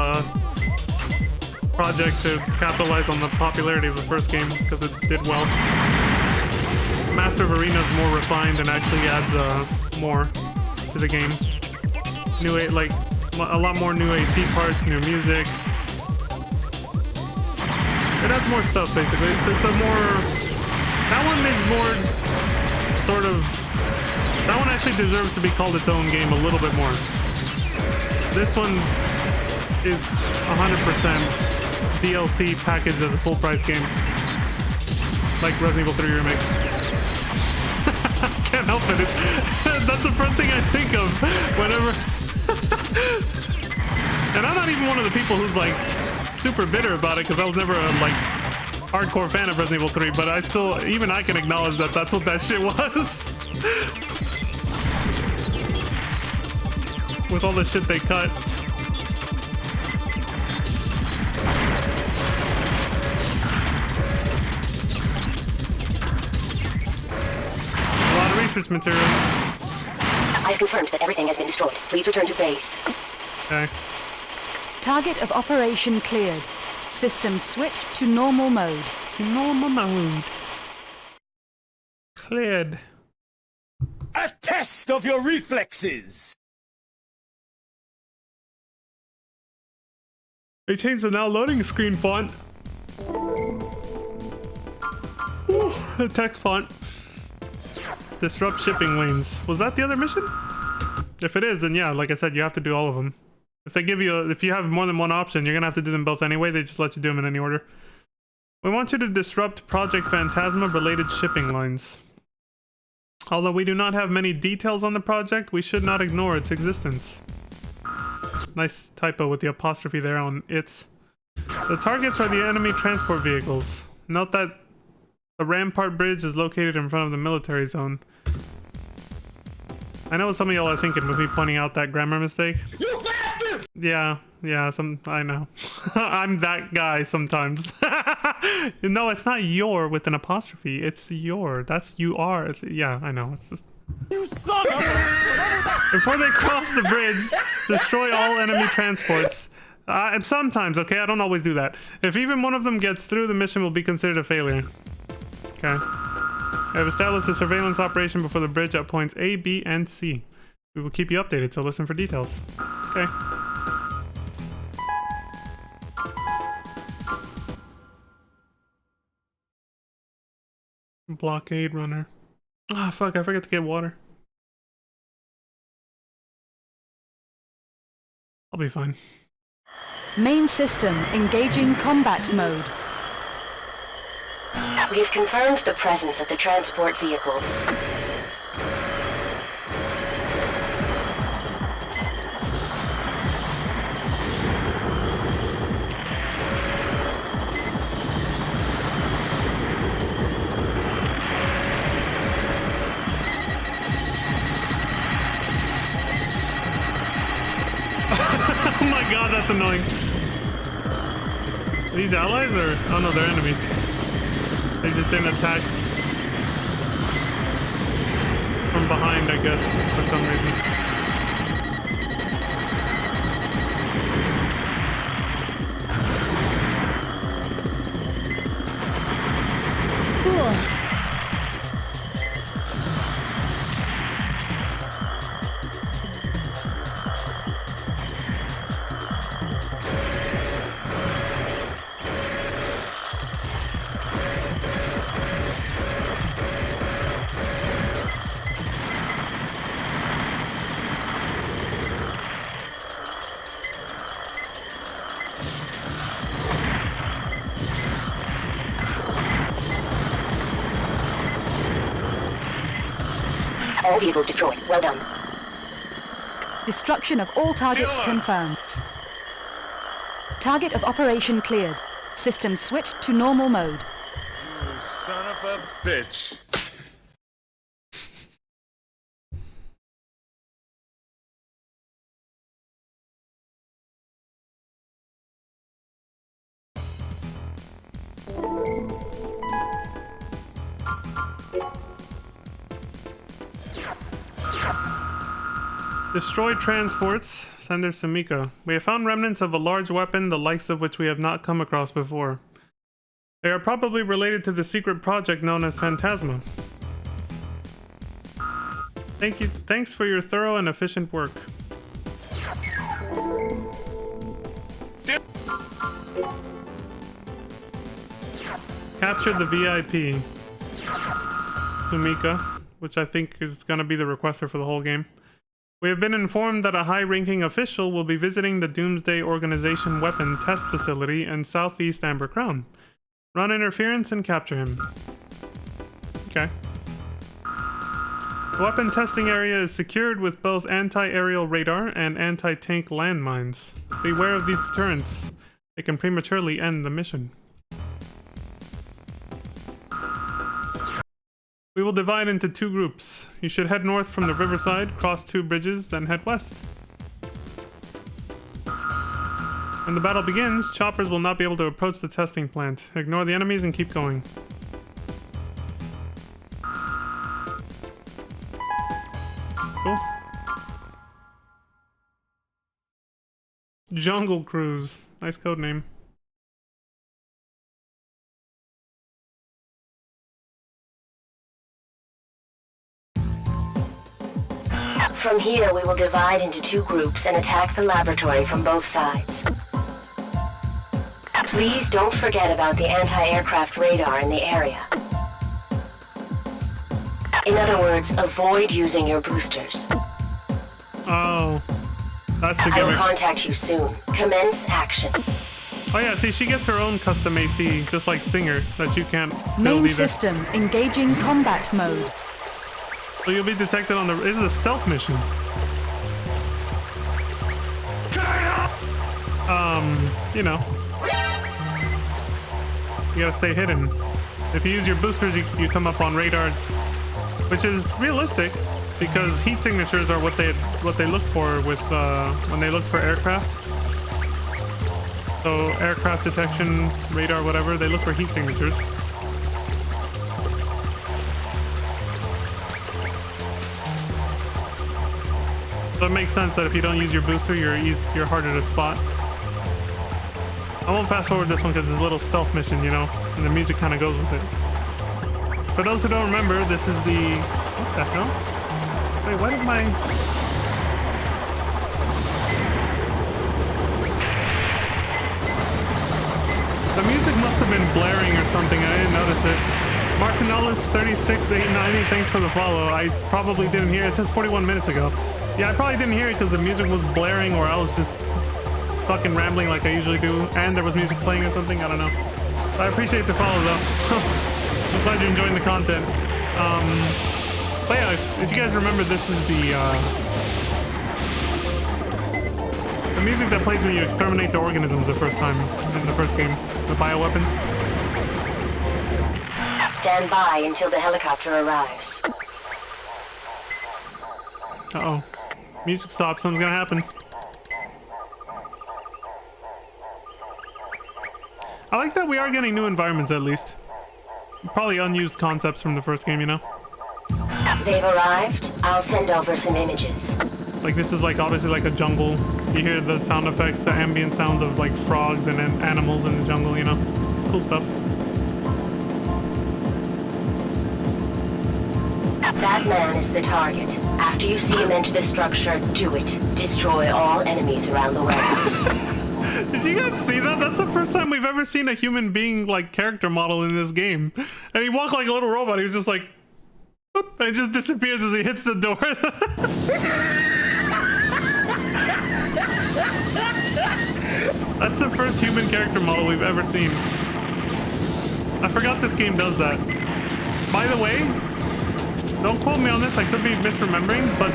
[SPEAKER 1] project to capitalize on the popularity of the first game because it did well. Master of Arena is more refined and actually adds more to the game. Like a lot more new AC parts, new music. It adds more stuff basically. It's a more. That one is more sort of. That one actually deserves to be called its own game a little bit more. This one is 100% DLC packaged as a full price game. Like Resident Evil 3 Remake. can't help it. That's the first thing I think of whenever. And I'm not even one of the people who's like super bitter about it because I was never a like hardcore fan of Resident Evil 3, but I still, even I can acknowledge that that's what that shit was. With all the shit they cut. A lot of research materials.
[SPEAKER 8] I have confirmed that everything has been destroyed. Please return to base.
[SPEAKER 1] Okay.
[SPEAKER 2] Target of operation cleared. System switched to normal mode.
[SPEAKER 1] To normal mode. Cleared.
[SPEAKER 6] A test of your reflexes!
[SPEAKER 1] They changed the now loading screen font. Ooh, the text font. Disrupt shipping lanes. Was that the other mission? If it is, then yeah, like I said, you have to do all of them. If they give you, if you have more than one option, you're gonna have to do them both anyway. They just let you do them in any order. We want you to disrupt Project Phantasma related shipping lines. Although we do not have many details on the project, we should not ignore its existence. Nice typo with the apostrophe there on its. The targets are the enemy transport vehicles. Note that the Rampart Bridge is located in front of the military zone. I know what some of y'all are thinking with me pointing out that grammar mistake.
[SPEAKER 6] You bastard!
[SPEAKER 1] Yeah, I know. I'm that guy sometimes. No, it's not your with an apostrophe. It's your. That's you are. Yeah, I know. It's just.
[SPEAKER 6] You son of a...
[SPEAKER 1] Before they cross the bridge, destroy all enemy transports. Sometimes, okay? I don't always do that. If even one of them gets through, the mission will be considered a failure. Okay. I have established a surveillance operation before the bridge at points A, B, and C. We will keep you updated, so listen for details. Okay. Blockade runner. Ah, fuck, I forgot to get water. I'll be fine.
[SPEAKER 2] Main system engaging combat mode.
[SPEAKER 8] We have confirmed the presence of the transport vehicles.
[SPEAKER 1] Oh my god, that's annoying. Are these allies or? Oh no, they're enemies. They just didn't attack from behind, I guess, for some reason.
[SPEAKER 8] All vehicles destroyed. Well done.
[SPEAKER 2] Destruction of all targets confirmed. Target of operation cleared. System switched to normal mode.
[SPEAKER 6] You son of a bitch.
[SPEAKER 1] Destroy transports. Sender Sumika. We have found remnants of a large weapon, the likes of which we have not come across before. They are probably related to the secret project known as Phantasma. Thank you. Thanks for your thorough and efficient work. Capture the VIP. Sumika, which I think is going to be the requester for the whole game. We have been informed that a high-ranking official will be visiting the Doomsday Organization weapon test facility in Southeast Amber Crown. Run interference and capture him. Okay. The weapon testing area is secured with both anti-aerial radar and anti-tank landmines. Beware of these deterrents. They can prematurely end the mission. We will divide into 2 groups. You should head north from the riverside, cross 2 bridges, then head west. When the battle begins, choppers will not be able to approach the testing plant. Ignore the enemies and keep going. Cool. Jungle Cruise. Nice code name.
[SPEAKER 8] From here, we will divide into 2 groups and attack the laboratory from both sides. Please don't forget about the anti-aircraft radar in the area. In other words, avoid using your boosters.
[SPEAKER 1] Oh, that's the
[SPEAKER 8] I will
[SPEAKER 1] gimmick.
[SPEAKER 8] contact you soon. Commence action.
[SPEAKER 1] Oh yeah, see, she gets her own custom AC, just like Stinger, that you can't build
[SPEAKER 2] Main
[SPEAKER 1] either.
[SPEAKER 2] system engaging combat mode.
[SPEAKER 1] So you'll be detected on the... This is a stealth mission. You know. You gotta stay hidden. If you use your boosters, you come up on radar, which is realistic, because heat signatures are what they look for with when they look for aircraft. So aircraft detection, radar, whatever, they look for heat signatures. So it makes sense that if you don't use your booster, you're harder to spot. I won't fast forward this one because it's a little stealth mission, you know, and the music kind of goes with it. For those who don't remember, this is the... What the hell? Wait, what did my... The music must have been blaring or something. I didn't notice it. Martin Ellis 36890, thanks for the follow. I probably didn't hear it. It says 41 minutes ago. Yeah, I probably didn't hear it because the music was blaring or I was just fucking rambling like I usually do. And there was music playing or something. I don't know. But I appreciate the follow though. I'm glad you're enjoying the content. But yeah, if you guys remember, this is the music that plays when you exterminate the organisms the first time in the first game. The bioweapons.
[SPEAKER 8] Stand by until the helicopter arrives.
[SPEAKER 1] Uh-oh. Music stopped. Something's gonna happen. I like that we are getting new environments at least. Probably unused concepts from the first game, you know?
[SPEAKER 8] They've arrived. I'll send over some images.
[SPEAKER 1] Like this is like obviously like a jungle. You hear the sound effects, the ambient sounds of like frogs and animals in the jungle, you know? Cool stuff.
[SPEAKER 8] That man is the target. After you see him enter the structure, do it. Destroy all enemies around the warehouse.
[SPEAKER 1] Did you guys see that? That's the first time we've ever seen a human being like character model in this game. And he walked like a little robot. He was just like, whoop, and it just disappears as he hits the door. That's the first human character model we've ever seen. I forgot this game does that. By the way, don't quote me on this, I could be misremembering, but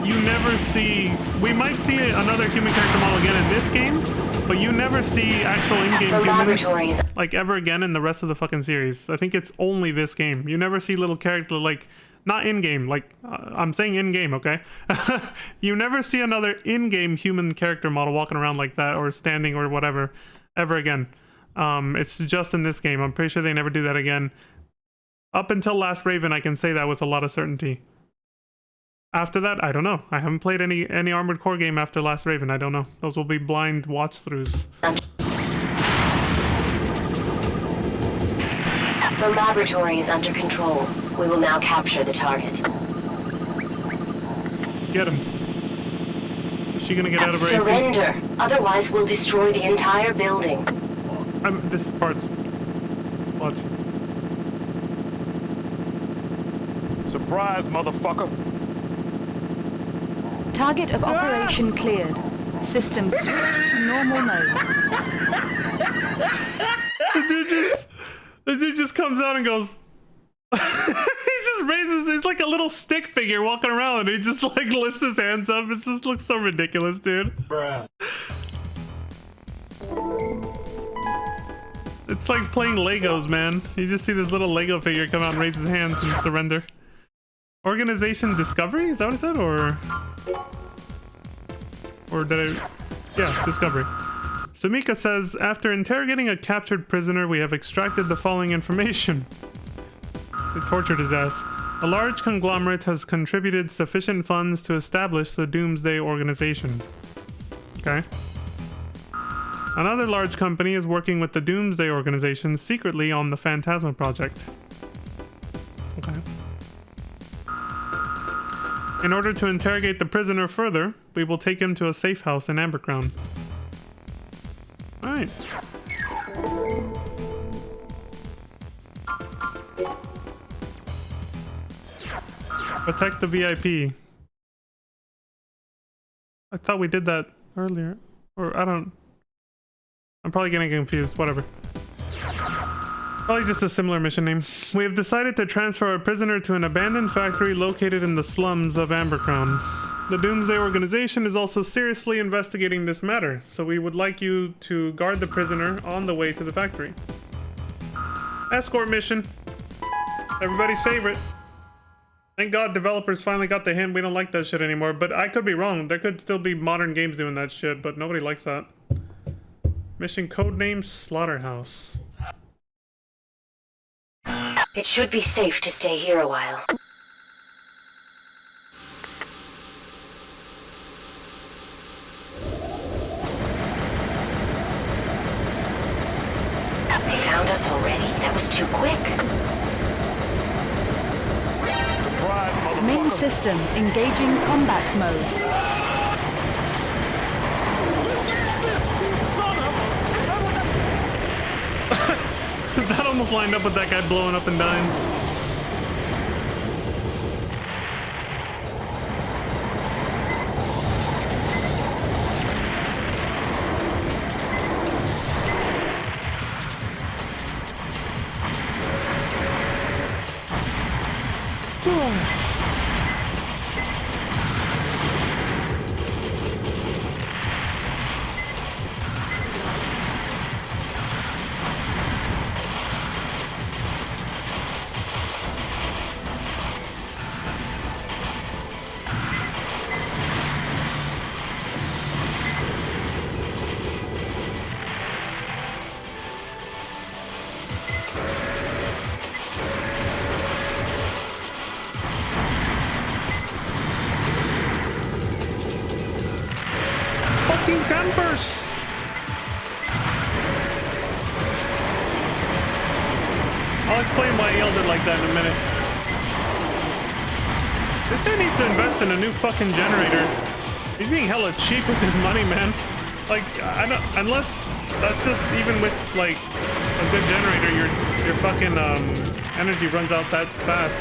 [SPEAKER 1] you never see... We might see another human character model again in this game, but you never see actual in-game humans like ever again in the rest of the fucking series. I think it's only this game. You never see little character like... Not in-game, like, I'm saying in-game, okay? You never see another in-game human character model walking around like that or standing or whatever ever again. It's just in this game. I'm pretty sure they never do that again. Up until Last Raven, I can say that with a lot of certainty. After that, I don't know. I haven't played any Armored Core game after Last Raven. I don't know. Those will be blind watch-throughs.
[SPEAKER 8] The laboratory is under control. We will now capture the target.
[SPEAKER 1] Get him. Is she gonna get out of her AC?
[SPEAKER 8] Surrender. Otherwise, we'll destroy the entire building.
[SPEAKER 1] This part's... Watch.
[SPEAKER 6] Surprise, motherfucker.
[SPEAKER 2] Target of operation cleared. System switched to normal mode.
[SPEAKER 1] The dude just comes out and goes... He just just raises, he's like a little stick figure walking around and he just like lifts his hands up. It just looks so ridiculous, dude.
[SPEAKER 6] Bruh.
[SPEAKER 1] It's like playing Legos, man. You just see this little Lego figure come out and raise his hands and surrender. Organization Discovery? Is that what it said? Or did I... Yeah, Discovery. Sumika says, after interrogating a captured prisoner, we have extracted the following information. They tortured his ass. A large conglomerate has contributed sufficient funds to establish the Doomsday Organization. Okay. Another large company is working with the Doomsday Organization secretly on the Phantasma project. Okay. In order to interrogate the prisoner further, we will take him to a safe house in Ambercrown. Alright. Protect the VIP. I thought we did that earlier. Or I don't... I'm probably getting confused. Whatever. Probably just a similar mission name. We have decided to transfer a prisoner to an abandoned factory located in the slums of Ambercrown. The Doomsday Organization is also seriously investigating this matter, so we would like you to guard the prisoner on the way to the factory. Escort mission. Everybody's favorite. Thank God developers finally got the hint we don't like that shit anymore, but I could be wrong. There could still be modern games doing that shit, but nobody likes that. Mission codename Slaughterhouse.
[SPEAKER 8] It should be safe to stay here a while. They found us already? That was too quick.
[SPEAKER 6] Surprise, motherfucker.
[SPEAKER 2] Main system engaging combat mode.
[SPEAKER 1] That almost lined up with that guy blowing up and dying. Campers! I'll explain why I yelled it like that in a minute. This guy needs to invest in a new fucking generator. He's being hella cheap with his money, man. Like, I don't, unless that's just even with like a good generator, your fucking energy runs out that fast.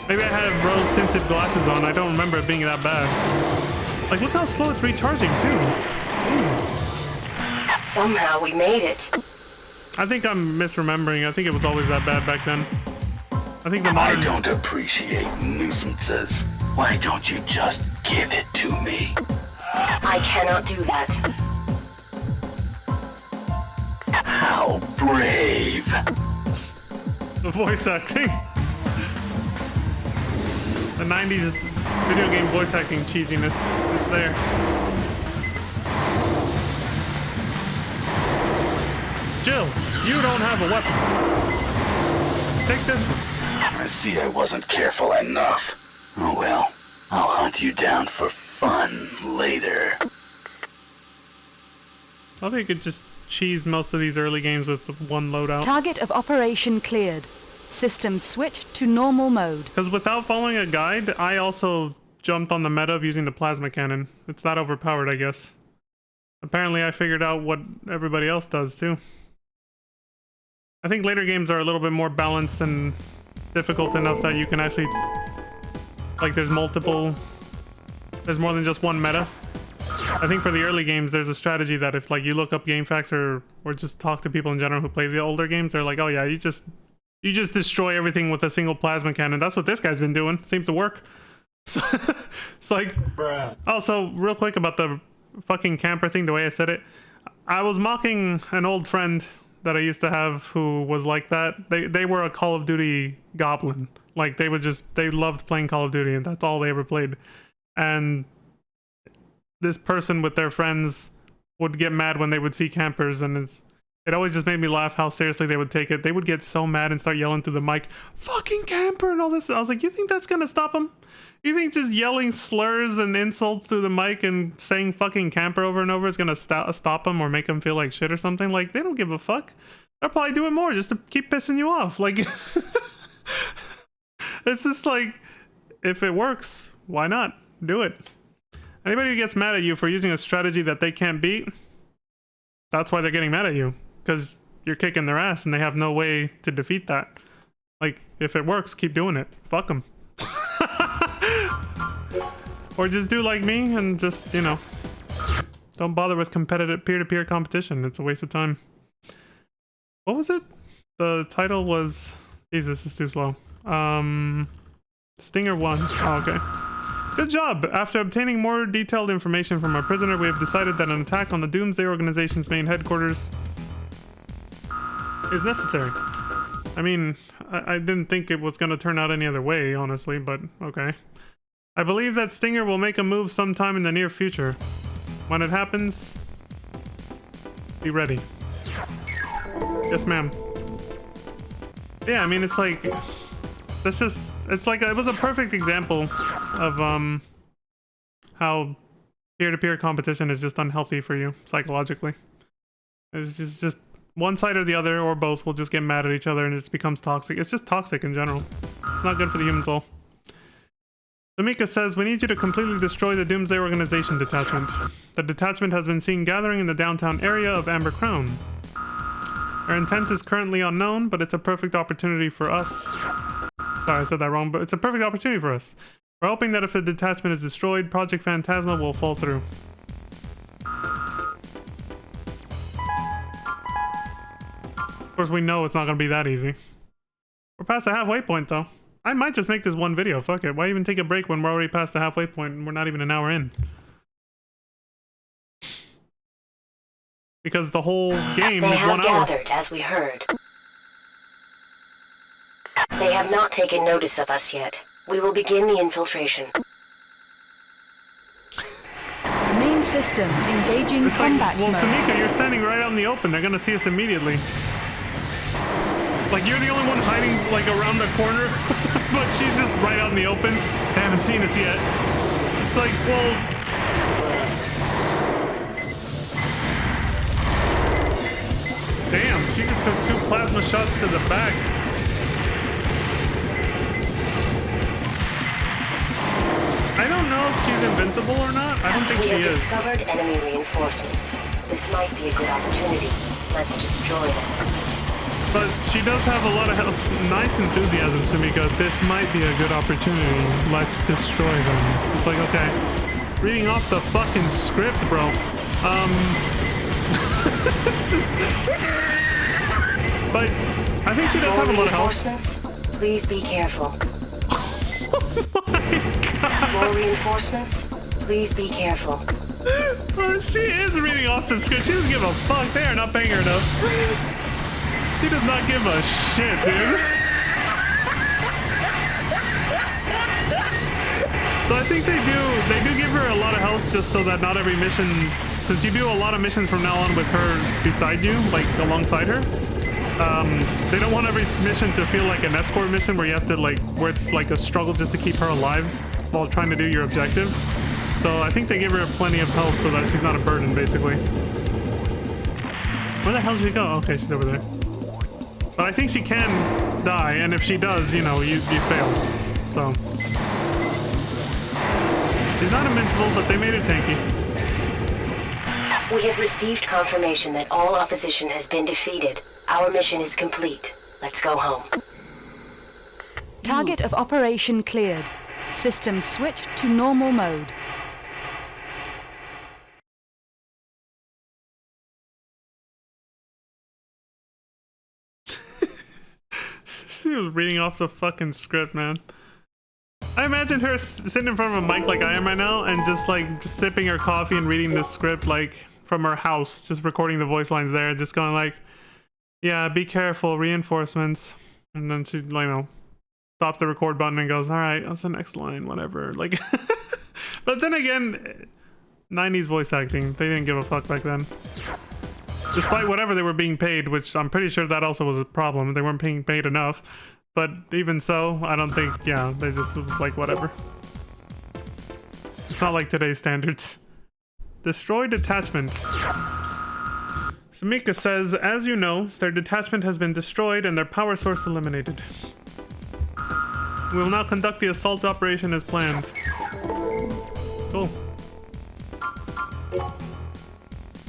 [SPEAKER 1] Maybe I had rose tinted glasses on. I don't remember it being that bad. Like, look how slow it's recharging, too. Jesus.
[SPEAKER 8] Somehow we made it.
[SPEAKER 1] I think I'm misremembering. I think it was always that bad back then. I think the modern...
[SPEAKER 5] I don't appreciate nuisances. Why don't you just give it to me?
[SPEAKER 8] I cannot do that.
[SPEAKER 5] How brave.
[SPEAKER 1] The voice acting. The 90s video game voice acting cheesiness. It's there. Jill, you don't have a weapon. Take this one.
[SPEAKER 5] I see I wasn't careful enough. Oh well, I'll hunt you down for fun later.
[SPEAKER 1] I think you could just cheese most of these early games with one loadout.
[SPEAKER 2] Target of operation cleared. System switched to normal mode.
[SPEAKER 1] Because without following a guide, I also jumped on the meta of using the plasma cannon. It's not overpowered, I guess. Apparently I figured out what everybody else does, too. I think later games are a little bit more balanced and difficult enough that you can actually... Like, there's more than just one meta. I think for the early games, there's a strategy that if, like, you look up game facts or just talk to people in general who play the older games, they're like, oh yeah, you just You just destroy everything with a single plasma cannon. That's what this guy's been doing. Seems to work. So, it's like... Also, real quick about the fucking camper thing, the way I said it. I was mocking an old friend that I used to have who was like that. They were a Call of Duty goblin. Like, they loved playing Call of Duty, and that's all they ever played. And this person with their friends would get mad when they would see campers, and it always just made me laugh how seriously they would take it. They would get so mad and start yelling through the mic, "Fucking camper," and all this. I was like, you think that's gonna stop them? You think just yelling slurs and insults through the mic and saying fucking camper over and over is gonna stop them or make them feel like shit or something? Like, they don't give a fuck. They'll probably do it more just to keep pissing you off. Like, it's just like, if it works, why not? Do it. Anybody who gets mad at you for using a strategy that they can't beat, that's why they're getting mad at you. Because you're kicking their ass and they have no way to defeat that. Like, if it works, keep doing it. Fuck them. Or just do like me and just, you know, don't bother with competitive peer-to-peer competition. It's a waste of time. What was it? The title was... Jesus, this is too slow. Stinger 1. Oh, okay. Good job! After obtaining more detailed information from our prisoner, we have decided that an attack on the Doomsday Organization's main headquarters is necessary. I mean, I didn't think it was going to turn out any other way, honestly, but okay. I believe that Stinger will make a move sometime in the near future. When it happens, be ready. Yes, ma'am. Yeah, I mean, it's like... That's just... It's like... It was a perfect example of, how peer-to-peer competition is just unhealthy for you, psychologically. It's just one side or the other, or both, will just get mad at each other and it just becomes toxic. It's just toxic in general. It's not good for the human soul. Sumika says, we need you to completely destroy the Doomsday Organization detachment. The detachment has been seen gathering in the downtown area of Amber Crown. Our intent is currently unknown, but it's a perfect opportunity for us. Sorry, I said that wrong, but it's a perfect opportunity for us. We're hoping that if the detachment is destroyed, Project Phantasma will fall through. Of course, we know it's not going to be that easy. We're past the halfway point, though. I might just make this one video. Fuck it. Why even take a break when we're already past the halfway point and we're not even an hour in? Because the whole game is 1 hour.
[SPEAKER 8] They have gathered, as we heard. They have not taken notice of us yet. We will begin the infiltration.
[SPEAKER 2] Main system engaging
[SPEAKER 1] It's
[SPEAKER 2] combat
[SPEAKER 1] like, well,
[SPEAKER 2] mode.
[SPEAKER 1] Sumika, you're standing right out in the open. They're gonna see us immediately. Like, you're the only one hiding, like, around the corner, but she's just right out in the open. They haven't seen us yet. It's like, well... Damn, she just took 2 plasma shots to the back. I don't know if she's invincible or not. I don't think she is.
[SPEAKER 8] We have discovered enemy reinforcements. This might be a good opportunity. Let's destroy them.
[SPEAKER 1] But she does have a lot of health. Nice enthusiasm, Sumika. This might be a good opportunity. Let's destroy them. It's like, okay. Reading off the fucking script, bro. It's just... But I think she does have a lot of health.
[SPEAKER 8] Please be careful.
[SPEAKER 1] Oh my god.
[SPEAKER 8] More reinforcements? Please be careful.
[SPEAKER 1] Oh, she is reading off the script. She doesn't give a fuck. They are not paying her enough. She does not give a shit, dude. So I think they do give her a lot of health just so that not every mission, since you do a lot of missions from now on with her beside you, like alongside her, they don't want every mission to feel like an escort mission where you have to where it's like a struggle just to keep her alive while trying to do your objective. So I think they give her plenty of health so that she's not a burden, basically. Where the hell did she go? Okay, she's over there. But I think she can die, and if she does, you know, you fail. So. She's not invincible, but they made her tanky.
[SPEAKER 8] We have received confirmation that all opposition has been defeated. Our mission is complete. Let's go home.
[SPEAKER 2] Target of operation cleared. System switched to normal mode.
[SPEAKER 1] She was reading off the fucking script, man. I imagined her sitting in front of a mic like I am right now and just like just sipping her coffee and reading the script like from her house, just recording the voice lines there, just going like, yeah, be careful, reinforcements. And then she, stops the record button and goes, all right, that's the next line, whatever. Like, but then again, 90s voice acting, they didn't give a fuck back then. Despite whatever they were being paid, which I'm pretty sure that also was a problem. They weren't being paid enough. But even so, I don't think, yeah, they just was like, whatever. It's not like today's standards. Destroy detachment. Samika says, as you know, their detachment has been destroyed and their power source eliminated. We will now conduct the assault operation as planned. Cool.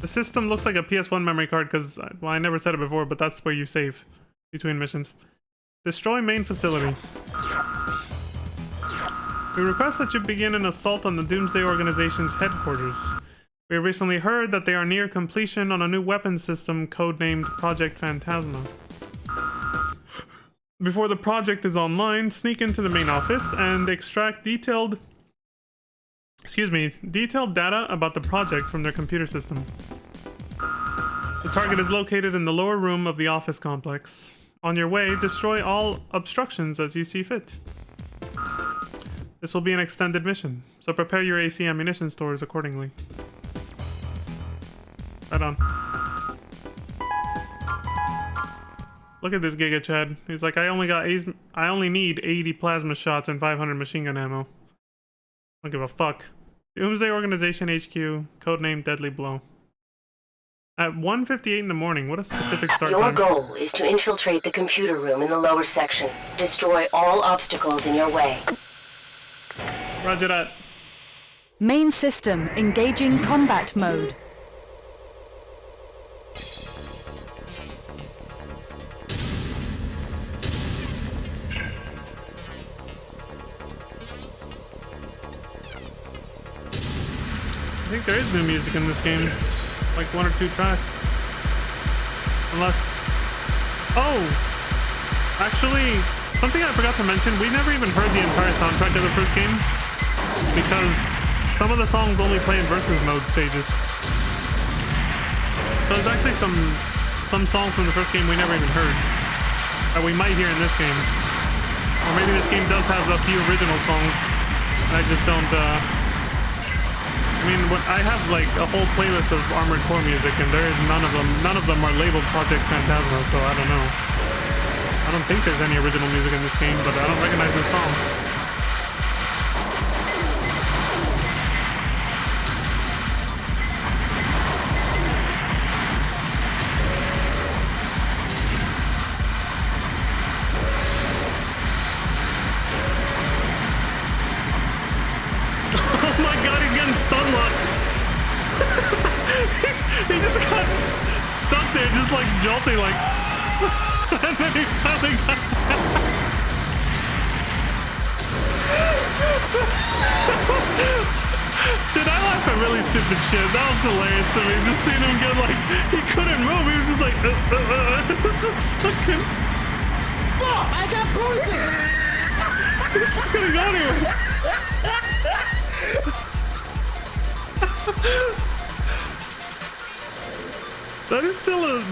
[SPEAKER 1] The system looks like a PS1 memory card because, well, I never said it before, but that's where you save between missions. Destroy main facility. We request that you begin an assault on the Doomsday Organization's headquarters. We have recently heard that they are near completion on a new weapons system codenamed Project Phantasma. Before the project is online, sneak into the main office and extract detailed data about the project from their computer system. The target is located in the lower room of the office complex. On your way, destroy all obstructions as you see fit. This will be an extended mission, so prepare your AC ammunition stores accordingly. Right on. Look at this Giga Chad. He's like, I only need 80 plasma shots and 500 machine gun ammo. Don't give a fuck. Doomsday Organization HQ, codename Deadly Blow. At 1:58 in the morning, what a specific start time.
[SPEAKER 8] Your goal is to infiltrate the computer room in the lower section. Destroy all obstacles in your way.
[SPEAKER 1] Roger that.
[SPEAKER 2] Main system engaging combat mode.
[SPEAKER 1] I think there is new music in this game. Like 1 or 2 tracks. Unless... Oh! Actually, something I forgot to mention, we never even heard the entire soundtrack of the first game. Because some of the songs only play in versus mode stages. So there's actually some songs from the first game we never even heard. That we might hear in this game. Or maybe this game does have a few original songs. I just don't, I mean, I have like a whole playlist of Armored Core music, and there is none of them are labeled Project Phantasma, so I don't know. I don't think there's any original music in this game, but I don't recognize this song. Oh my god, he's getting stun locked. He just got stuck there, just like jolting, like. And then he finally got. Dude, I laughed at really stupid shit. That was hilarious to me. Just seeing him get like, he couldn't move. He was just like, this is fucking. Fuck! I got poison. It's just gonna go anywhere.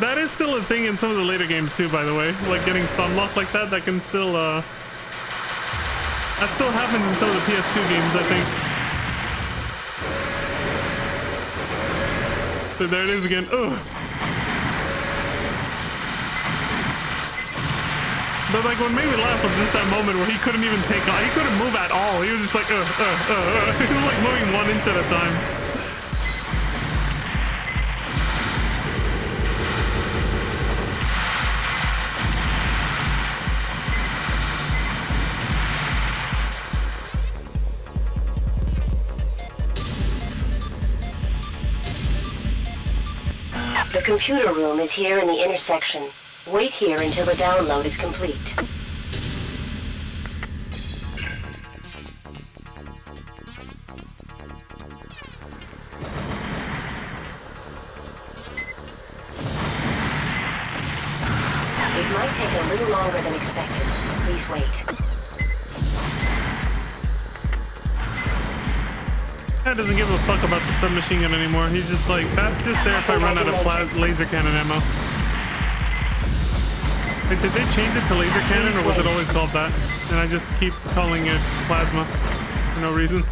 [SPEAKER 1] That is still a thing in some of the later games too, by the way. Like getting stun locked like that, that can still that still happens in some of the PS2 games, I think. So there it is again. Ugh. But like what made me laugh was just that moment where he couldn't even take off. He couldn't move at all. He was just like, He was like moving 1 inch at a time.
[SPEAKER 8] The computer room is here in the intersection. Wait here until the download is complete. It might take a little longer than expected. Please wait.
[SPEAKER 1] Guy doesn't give a fuck about the submachine gun anymore. He's just like, that's just there if I run out of laser cannon ammo. Wait, did they change it to laser cannon, or was it always called that? And I just keep calling it plasma for no reason.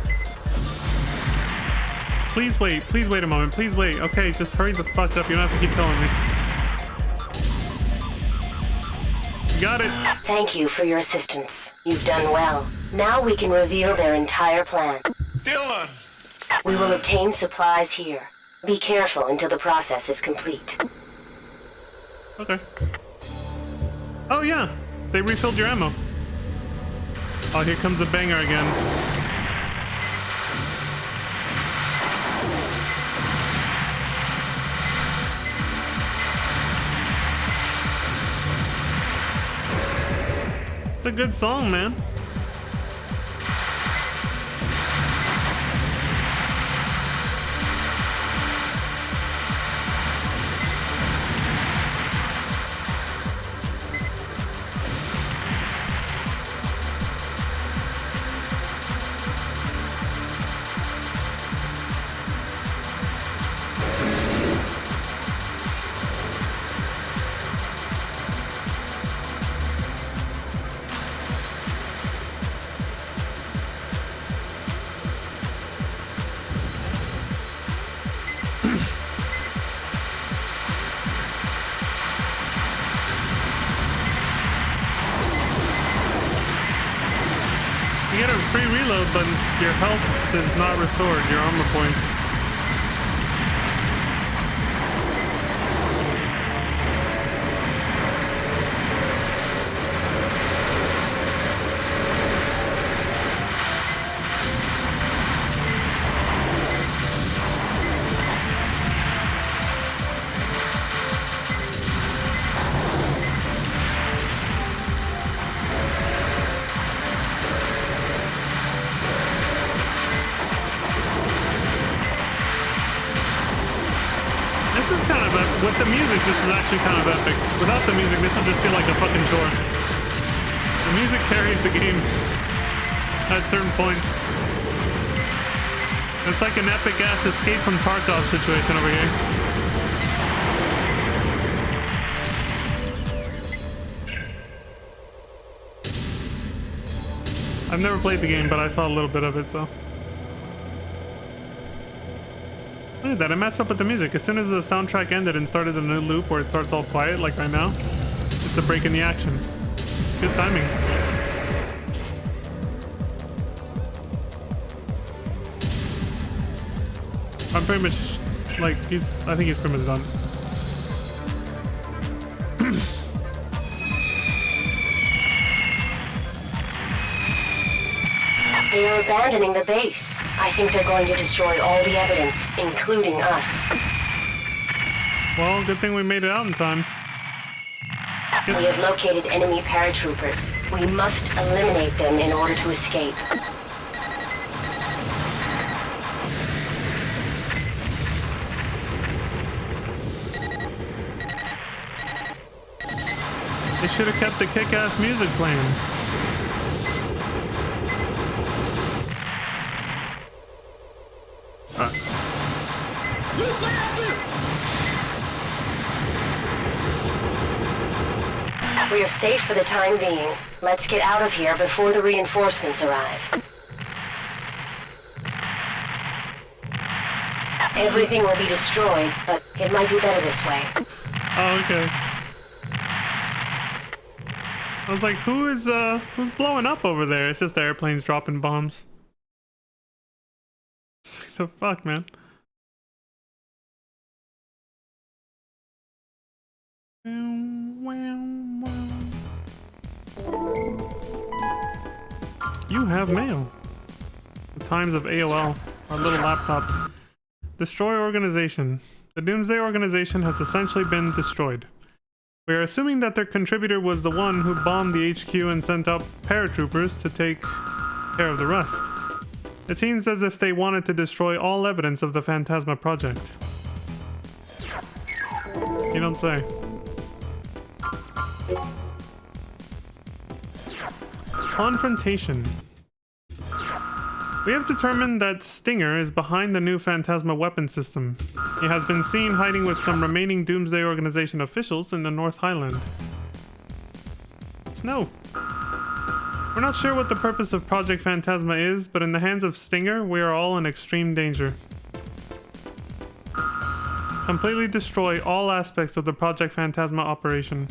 [SPEAKER 1] Please wait a moment, please wait. Okay, just hurry the fuck up, you don't have to keep telling me. You got it.
[SPEAKER 8] Thank you for your assistance. You've done well. Now we can reveal their entire plan.
[SPEAKER 6] Dylan!
[SPEAKER 8] We will obtain supplies here. Be careful until the process is complete.
[SPEAKER 1] Okay. Oh yeah, they refilled your ammo. Oh, here comes the banger again. It's a good song, man. You get a free reload, but your health is not restored, your armor points. With the music, this is actually kind of epic. Without the music, this would just feel like a fucking chore. The music carries the game at certain points. It's like an epic-ass escape from Tarkov situation over here. I've never played the game, but I saw a little bit of it, so... Look at that, it matched up with the music. As soon as the soundtrack ended and started a new loop where it starts all quiet, like right now, it's a break in the action. Good timing. I'm pretty much, like, I think he's pretty much done.
[SPEAKER 8] They are abandoning the base. I think they're going to destroy all the evidence, including us.
[SPEAKER 1] Well, good thing we made it out in time.
[SPEAKER 8] We have located enemy paratroopers. We must eliminate them in order to escape.
[SPEAKER 1] They should have kept the kick-ass music playing.
[SPEAKER 8] We are safe for the time being. Let's get out of here before the reinforcements arrive. Everything will be destroyed, but it might be better this way.
[SPEAKER 1] Oh, okay. I was like, who's blowing up over there? It's just the airplanes dropping bombs. It's like, the fuck, man? You have mail. The Times of AOL, our little laptop. Destroy organization. The Doomsday Organization has essentially been destroyed. We are assuming that their contributor was the one who bombed the HQ and sent out paratroopers to take care of the rest. It seems as if they wanted to destroy all evidence of the Phantasma project. You don't say. Confrontation. We have determined that Stinger is behind the new Phantasma weapon system. He has been seen hiding with some remaining Doomsday Organization officials in the North Highland. Snow. We're not sure what the purpose of Project Phantasma is, but in the hands of Stinger, we are all in extreme danger. Completely destroy all aspects of the Project Phantasma operation.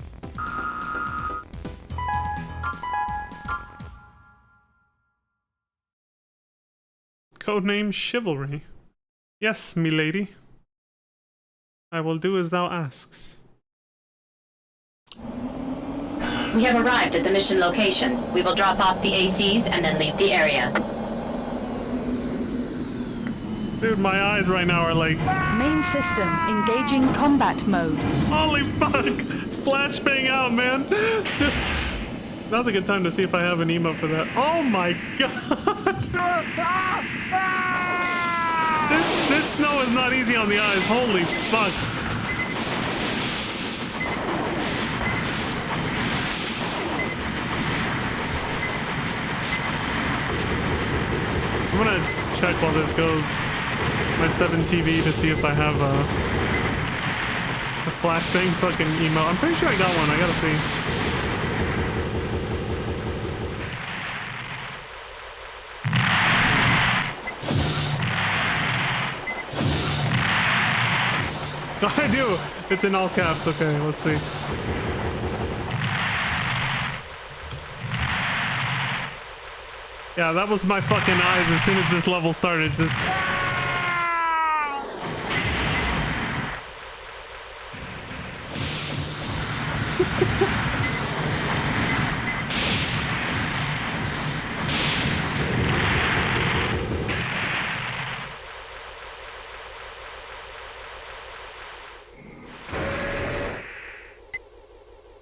[SPEAKER 1] Codename Chivalry. Yes, milady. I will do as thou asks.
[SPEAKER 4] We have arrived at the mission location. We will drop off the ACs and then leave the area.
[SPEAKER 1] Dude, my eyes right now are like...
[SPEAKER 2] Main system engaging combat mode.
[SPEAKER 1] Holy fuck! Flashbang out, man! Dude, now's a good time to see if I have an emote for that. Oh my god! This snow is not easy on the eyes. Holy fuck. I'm gonna check while this goes my 7 TV to see if I have a flashbang fucking emote. I'm pretty sure I got one. I gotta see. I do. It's in all caps. Okay, let's see. Yeah, that was my fucking eyes as soon as this level started. Just.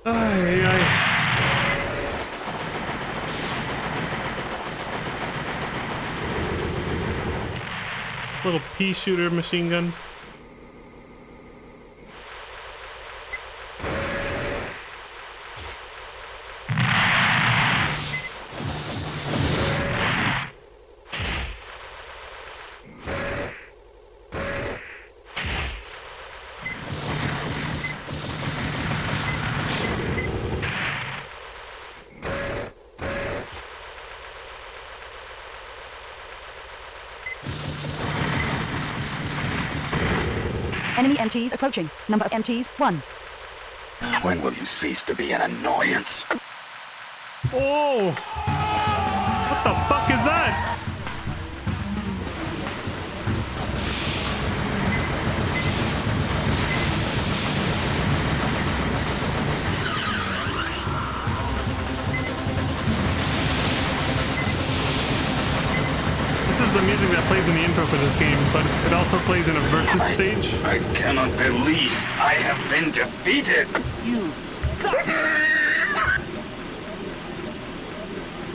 [SPEAKER 1] Ay, ay. Little pea shooter machine gun.
[SPEAKER 2] Enemy MTs approaching. Number of MTs, 1.
[SPEAKER 5] When will you cease to be an annoyance?
[SPEAKER 1] Oh! What the fuck is that? This is the music that plays in the intro for this game, but it also plays in a versus stage.
[SPEAKER 5] I cannot believe I have been defeated.
[SPEAKER 6] You suck!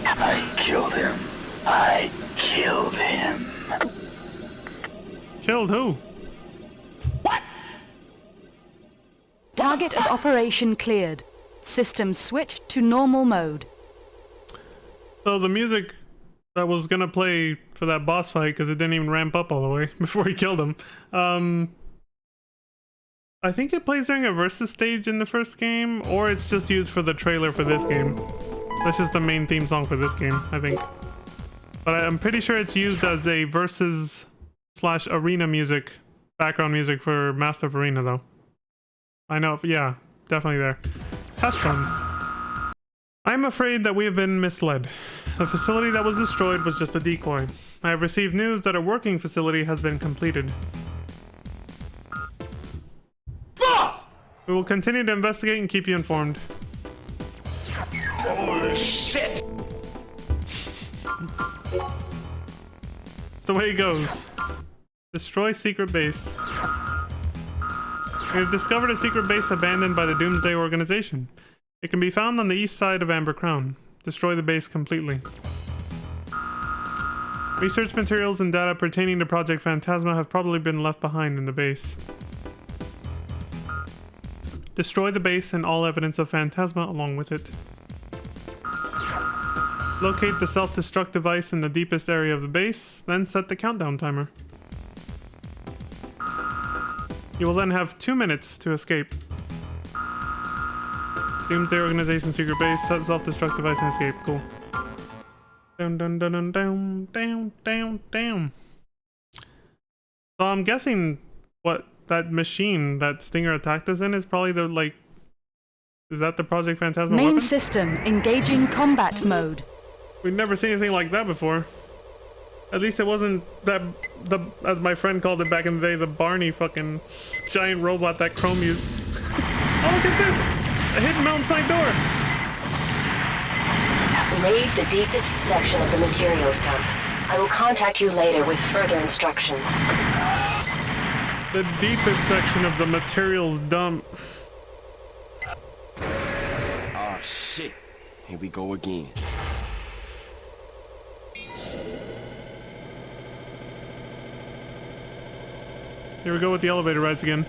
[SPEAKER 5] I killed him. I killed him.
[SPEAKER 1] Killed who?
[SPEAKER 2] Target of operation cleared. System switched to normal mode.
[SPEAKER 1] So the music that was gonna play for that boss fight, because it didn't even ramp up all the way before he killed him. I think it plays during a versus stage in the first game, or it's just used for the trailer for this game. That's just the main theme song for this game, I think. But I'm pretty sure it's used as a versus / arena music, background music for Master of Arena though. I know, yeah, definitely there. Test run. I'm afraid that we have been misled. The facility that was destroyed was just a decoy. I have received news that a working facility has been completed. We will continue to investigate and keep you informed.
[SPEAKER 6] Holy shit!
[SPEAKER 1] It's the way it goes. Destroy secret base. We have discovered a secret base abandoned by the Doomsday Organization. It can be found on the east side of Amber Crown. Destroy the base completely. Research materials and data pertaining to Project Phantasma have probably been left behind in the base. Destroy the base and all evidence of Phantasma along with it. Locate the self-destruct device in the deepest area of the base, then set the countdown timer. You will then have 2 minutes to escape. Doomsday Organization secret base, set self-destruct device and escape. Cool. Down, down, down, down, down, down, down, down. So I'm guessing what that machine that Stinger attacked us in is probably the, like... Is that the Project Phantasma
[SPEAKER 2] Main
[SPEAKER 1] weapon?
[SPEAKER 2] system engaging combat mode.
[SPEAKER 1] We've never seen anything like that before. At least it wasn't that, as my friend called it back in the day, the Barney fucking giant robot that Chrome used. Oh, look at this! A hidden mountainside door!
[SPEAKER 8] Raid the deepest section of the materials dump. I will contact you later with further instructions.
[SPEAKER 1] The deepest section of the materials dump.
[SPEAKER 6] Oh shit. Here we go again.
[SPEAKER 1] Here we go with the elevator rides again.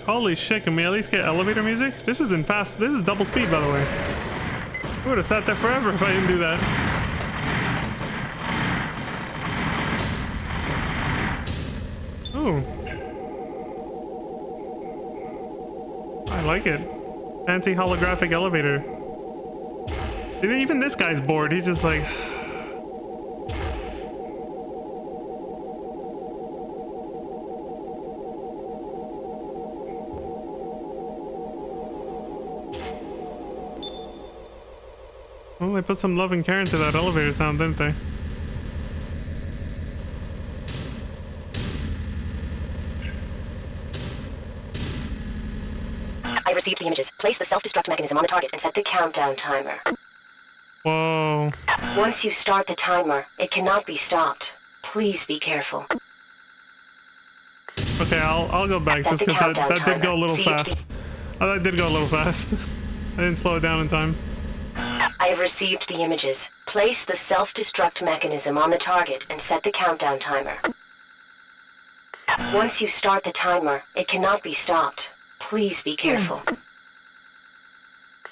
[SPEAKER 1] Holy shit, can we at least get elevator music? This isn't fast. This is double speed, by the way. We would have sat there forever if I didn't do that. Ooh. I like it. Fancy holographic elevator. Even this guy's bored. He's just like... Well, they put some love and care into that elevator sound, didn't they?
[SPEAKER 8] I've received the images. Place the self-destruct mechanism on the target and set the countdown timer.
[SPEAKER 1] Whoa.
[SPEAKER 8] Once you start the timer, it cannot be stopped. Please be careful.
[SPEAKER 1] Okay, I'll go back just because that did go a little fast. Oh, that did go a little fast. I didn't slow it down in time.
[SPEAKER 8] I have received the images. Place the self-destruct mechanism on the target and set the countdown timer. Once you start the timer, it cannot be stopped. Please be careful.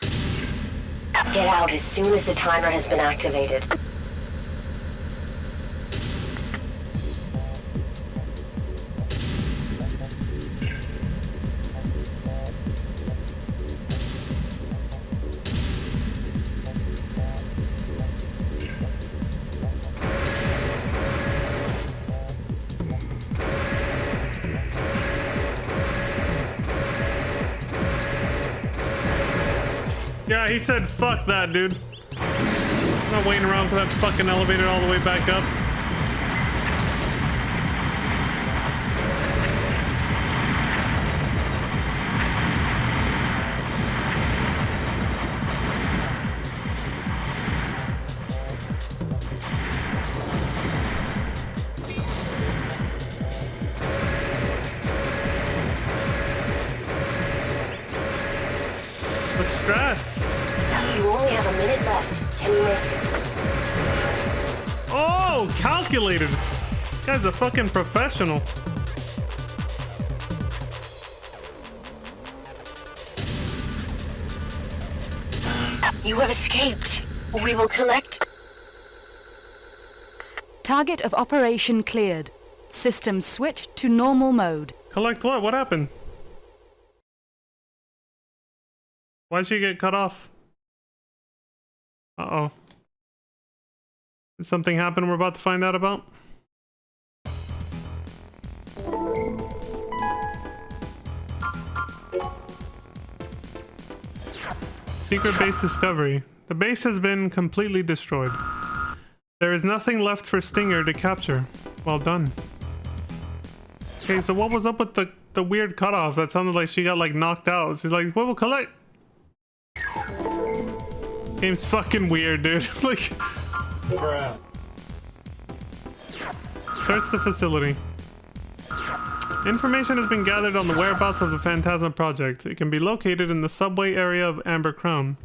[SPEAKER 8] Get out as soon as the timer has been activated.
[SPEAKER 1] Yeah, he said, fuck that, dude. I'm not waiting around for that fucking elevator all the way back up. The strats.
[SPEAKER 8] You only have a minute left. Can you make it?
[SPEAKER 1] Oh, calculated. Guy's a fucking professional.
[SPEAKER 8] You have escaped. We will collect...
[SPEAKER 2] Target of operation cleared. System switched to normal mode.
[SPEAKER 1] Collect what? What happened? Why'd she get cut off? Uh-oh. Did something happen we're about to find out about? Secret base discovery. The base has been completely destroyed. There is nothing left for Stinger to capture. Well done. Okay, so what was up with the weird cutoff? That sounded like she got like knocked out. She's like, "What will collect?" Game's fucking weird, dude. Like, bruh. Search the facility. Information has been gathered on the whereabouts of the Phantasma project. It can be located in the subway area of Amber Crown.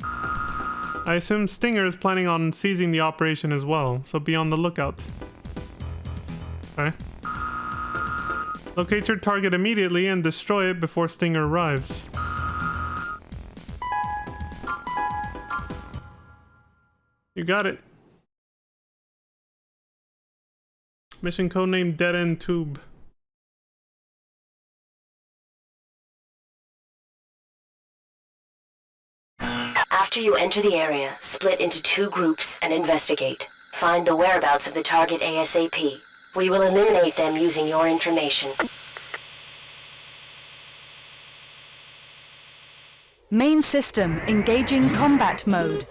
[SPEAKER 1] I assume Stinger is planning on seizing the operation as well, so be on the lookout. Okay. Locate your target immediately and destroy it before Stinger arrives. You got it. Mission codename Dead End Tube.
[SPEAKER 8] After you enter the area, split into 2 groups and investigate. Find the whereabouts of the target ASAP. We will eliminate them using your information.
[SPEAKER 2] Main system engaging combat mode.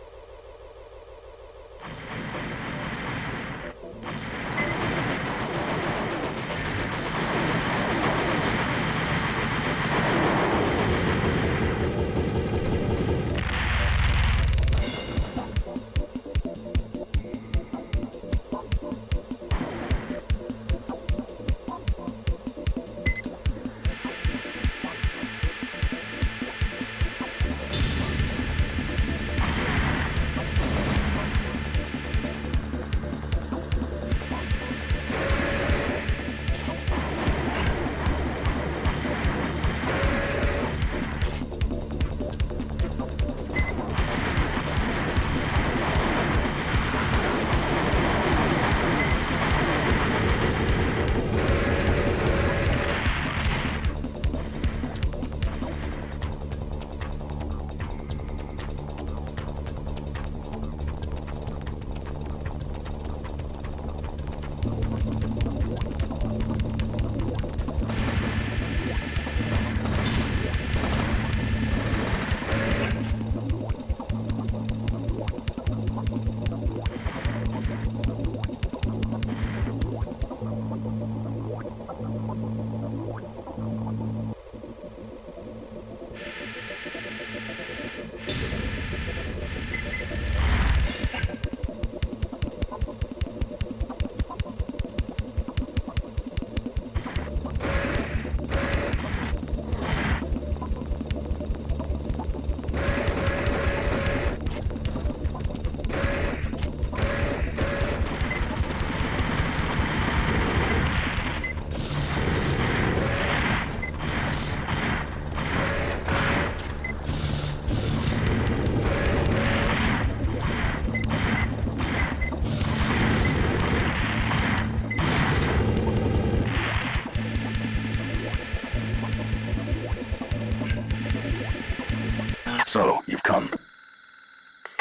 [SPEAKER 5] So, you've come.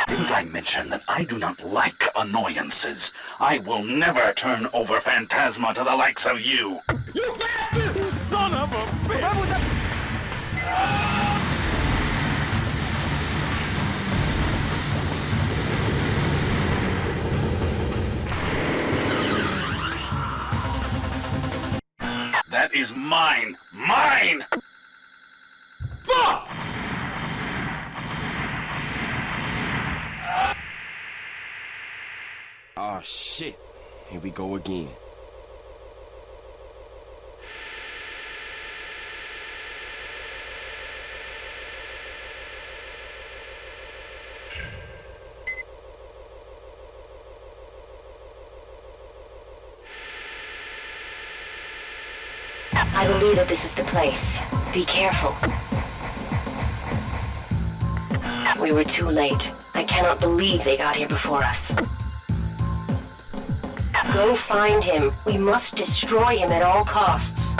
[SPEAKER 5] Didn't I mention that I do not like annoyances? I will never turn over Phantasma to the likes of you.
[SPEAKER 6] You bastard! Son of a bitch!
[SPEAKER 5] That is mine! Mine!
[SPEAKER 6] Fuck! Oh shit. Here we go again.
[SPEAKER 8] I believe that this is the place. Be careful. We were too late. I cannot believe they got here before us. Go find him. We must destroy him at all costs.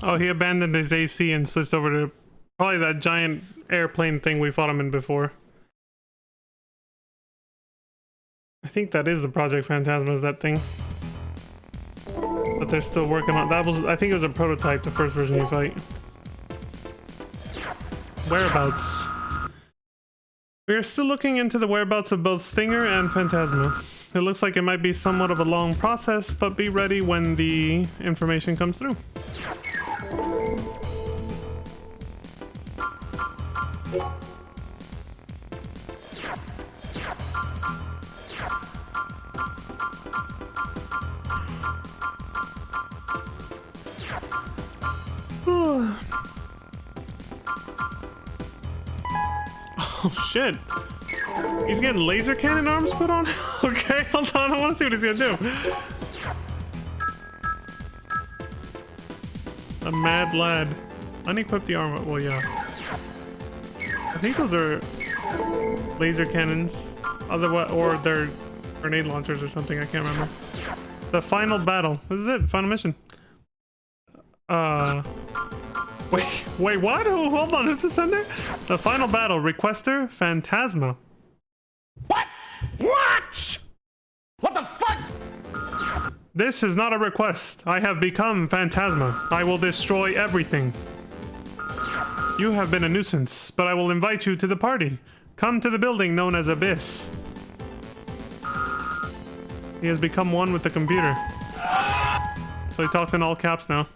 [SPEAKER 1] Oh, he abandoned his AC and switched over to probably that giant airplane thing we fought him in before. I think that is the Project Phantasma, is that thing. But they're still working on that. I think it was a prototype, the first version you fight. Whereabouts. We are still looking into the whereabouts of both Stinger and Phantasma. It looks like it might be somewhat of a long process, but be ready when the information comes through. Oh shit. He's getting laser cannon arms put on? Okay, hold on, I want to see what he's gonna do. A mad lad. Unequip the armor. Well, yeah. I think those are laser cannons. Or they're grenade launchers or something. I can't remember. The final battle. This is it. The final mission. Wait, what? Hold on. Who's this in there? The final battle. Requester Phantasma.
[SPEAKER 5] What? What? What the fuck?
[SPEAKER 1] This is not a request. I have become Phantasma. I will destroy everything. You have been a nuisance, but I will invite you to the party. Come to the building known as Abyss. He has become one with the computer. So he talks in all caps now.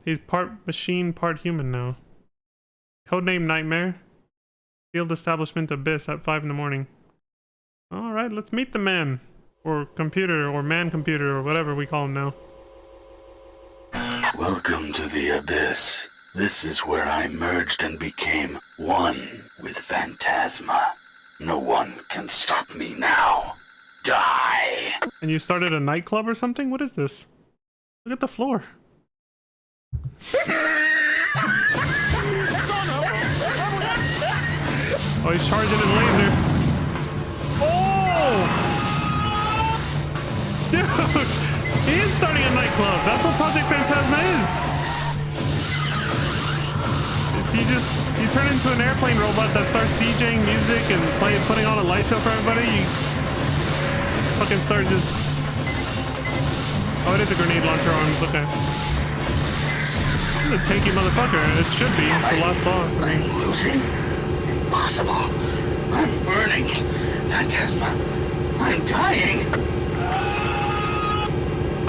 [SPEAKER 1] He's part machine, part human now. Codename Nightmare. Field establishment Abyss at 5 in the morning. Alright, let's meet the man. Or computer, or man computer, or whatever we call him now.
[SPEAKER 5] Welcome to the Abyss. This is where I merged and became one with Phantasma. No one can stop me now. Die!
[SPEAKER 1] And you started a nightclub or something? What is this? Look at the floor. Oh, he's charging in laser. Oh! Dude! He is starting a nightclub. That's what Project Phantasma is. You turn into an airplane robot that starts DJing music and putting on a light show for everybody. You fucking start just... Oh, it is a grenade launcher arms. Okay. This is a tanky motherfucker. It should be. It's the last boss.
[SPEAKER 5] I'm losing. Impossible. I'm burning. Phantasma. I'm dying.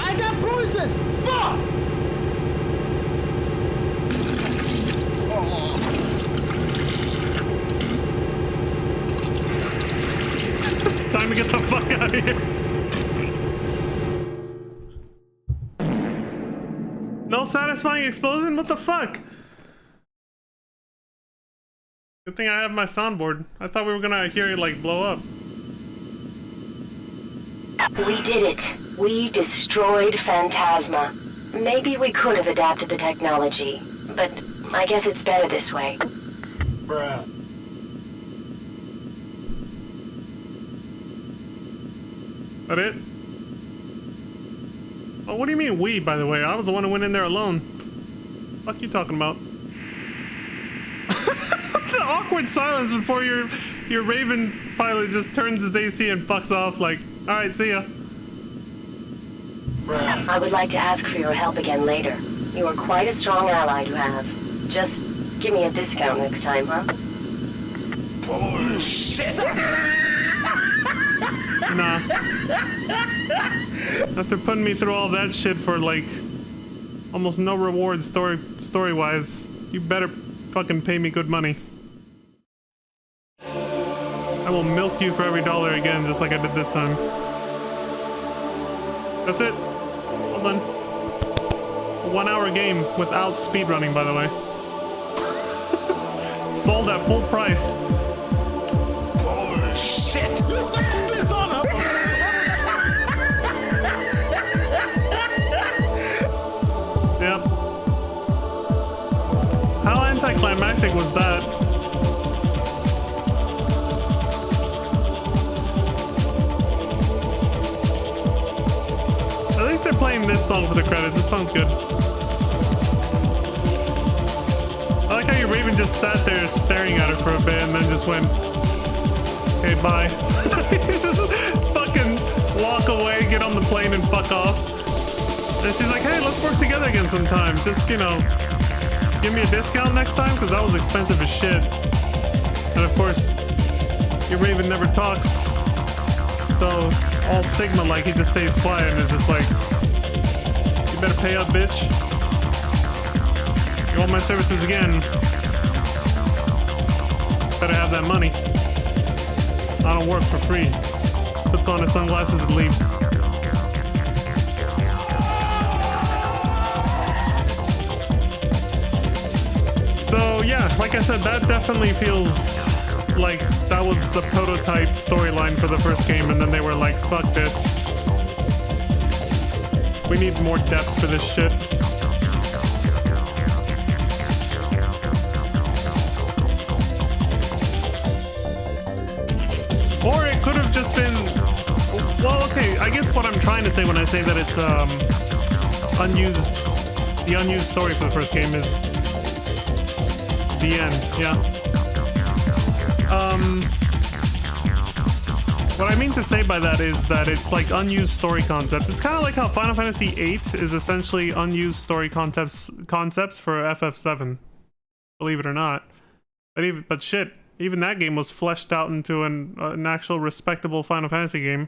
[SPEAKER 9] I got poison! Fuck!
[SPEAKER 1] Time to get the fuck out of here. No satisfying explosion? What the fuck? Good thing I have my soundboard. I thought we were gonna hear it like blow up.
[SPEAKER 8] We did it. We destroyed Phantasma. Maybe we could have adapted the technology, but I guess it's better this way.
[SPEAKER 9] Bruh.
[SPEAKER 1] That it? Oh, what do you mean we, by the way? I was the one who went in there alone. Fuck you talking about? The awkward silence before your Raven pilot just turns his AC and fucks off like, alright, see ya.
[SPEAKER 8] I would like to ask for your help again later. You are quite a strong ally to have. Just give me a discount next time, huh?
[SPEAKER 5] Oh, shit!
[SPEAKER 1] Nah. After putting me through all that shit for like almost no reward story-wise, you better fucking pay me good money. I will milk you for every dollar again, just like I did this time. That's it. Well done. A 1 hour game without speedrunning, by the way. Sold at full price.
[SPEAKER 5] Oh, shit!
[SPEAKER 1] Yep. How anticlimactic was that? At least they're playing this song for the credits. This song's good. I like how your Raven just sat there staring at it for a bit and then just went, okay, bye. He's just fucking walk away, get on the plane and fuck off. And she's like, hey, let's work together again sometime. Just, you know, give me a discount next time, because that was expensive as shit. And of course, your Raven never talks. So, all Sigma, like, he just stays quiet and is just like, you better pay up, bitch. You want my services again? Better have that money. I don't work for free. Puts on his sunglasses and leaves. So yeah, like I said, that definitely feels like that was the prototype storyline for the first game, and then they were like, fuck this. We need more depth for this shit. what I'm trying to say when I say that it's unused. The unused story for the first game is the end. Yeah. What I mean to say by that is that it's like unused story concepts. It's kind of like how Final Fantasy VIII is essentially unused story concepts for FF7. Believe it or not. But shit, even that game was fleshed out into an actual respectable Final Fantasy game.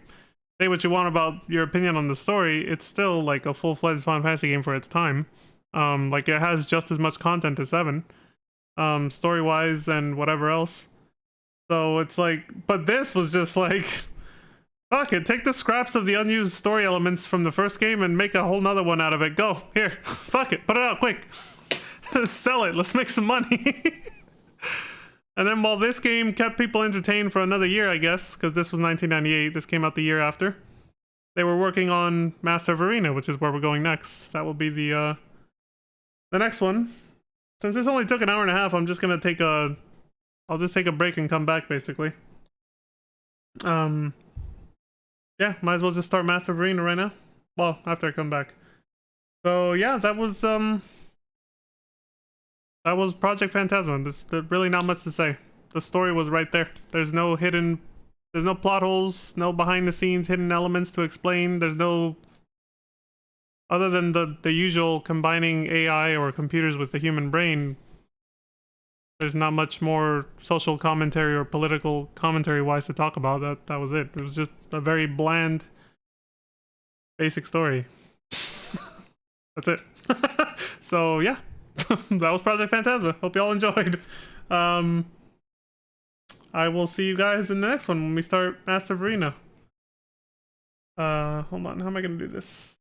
[SPEAKER 1] Say what you want about your opinion on the story, it's still like a full-fledged Final Fantasy game for its time. Like it has just as much content as 7, story-wise and whatever else. So it's like, but this was just like, fuck it, take the scraps of the unused story elements from the first game and make a whole nother one out of it. Go, here, fuck it, put it out quick. Sell it, let's make some money. And then while this game kept people entertained for another year, I guess, because this was 1998, this came out the year after, they were working on Master of Arena, which is where we're going next. That will be the next one. Since this only took an hour and a half, I'm just gonna take a... I'll just take a break and come back, basically. Yeah, might as well just start Master of Arena right now. Well, after I come back. So yeah, that was Project Phantasma. There's really not much to say. The story was right there. There's no plot holes, no behind the scenes hidden elements to explain. There's no, other than the usual combining AI or computers with the human brain, there's not much more social commentary or political commentary wise to talk about. That was it. It was just a very bland, basic story. That's it. So yeah. That was Project Phantasma. Hope you all enjoyed. I will see you guys in the next one when we start Master of Arena. Hold on. How am I going to do this?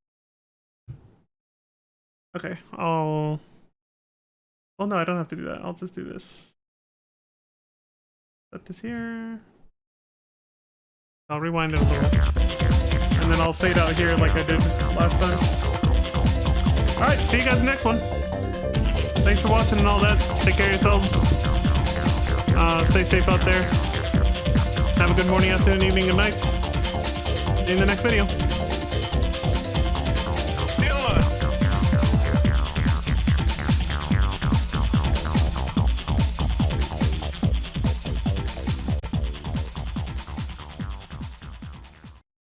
[SPEAKER 1] Okay, Oh no, I don't have to do that. I'll just do this. Set this here. I'll rewind it a little. And then I'll fade out here like I did last time. Alright, see you guys in the next one. Thanks for watching and all that. Take care of yourselves. Stay safe out there. Have a good morning, afternoon, evening, and night. See you in the next video.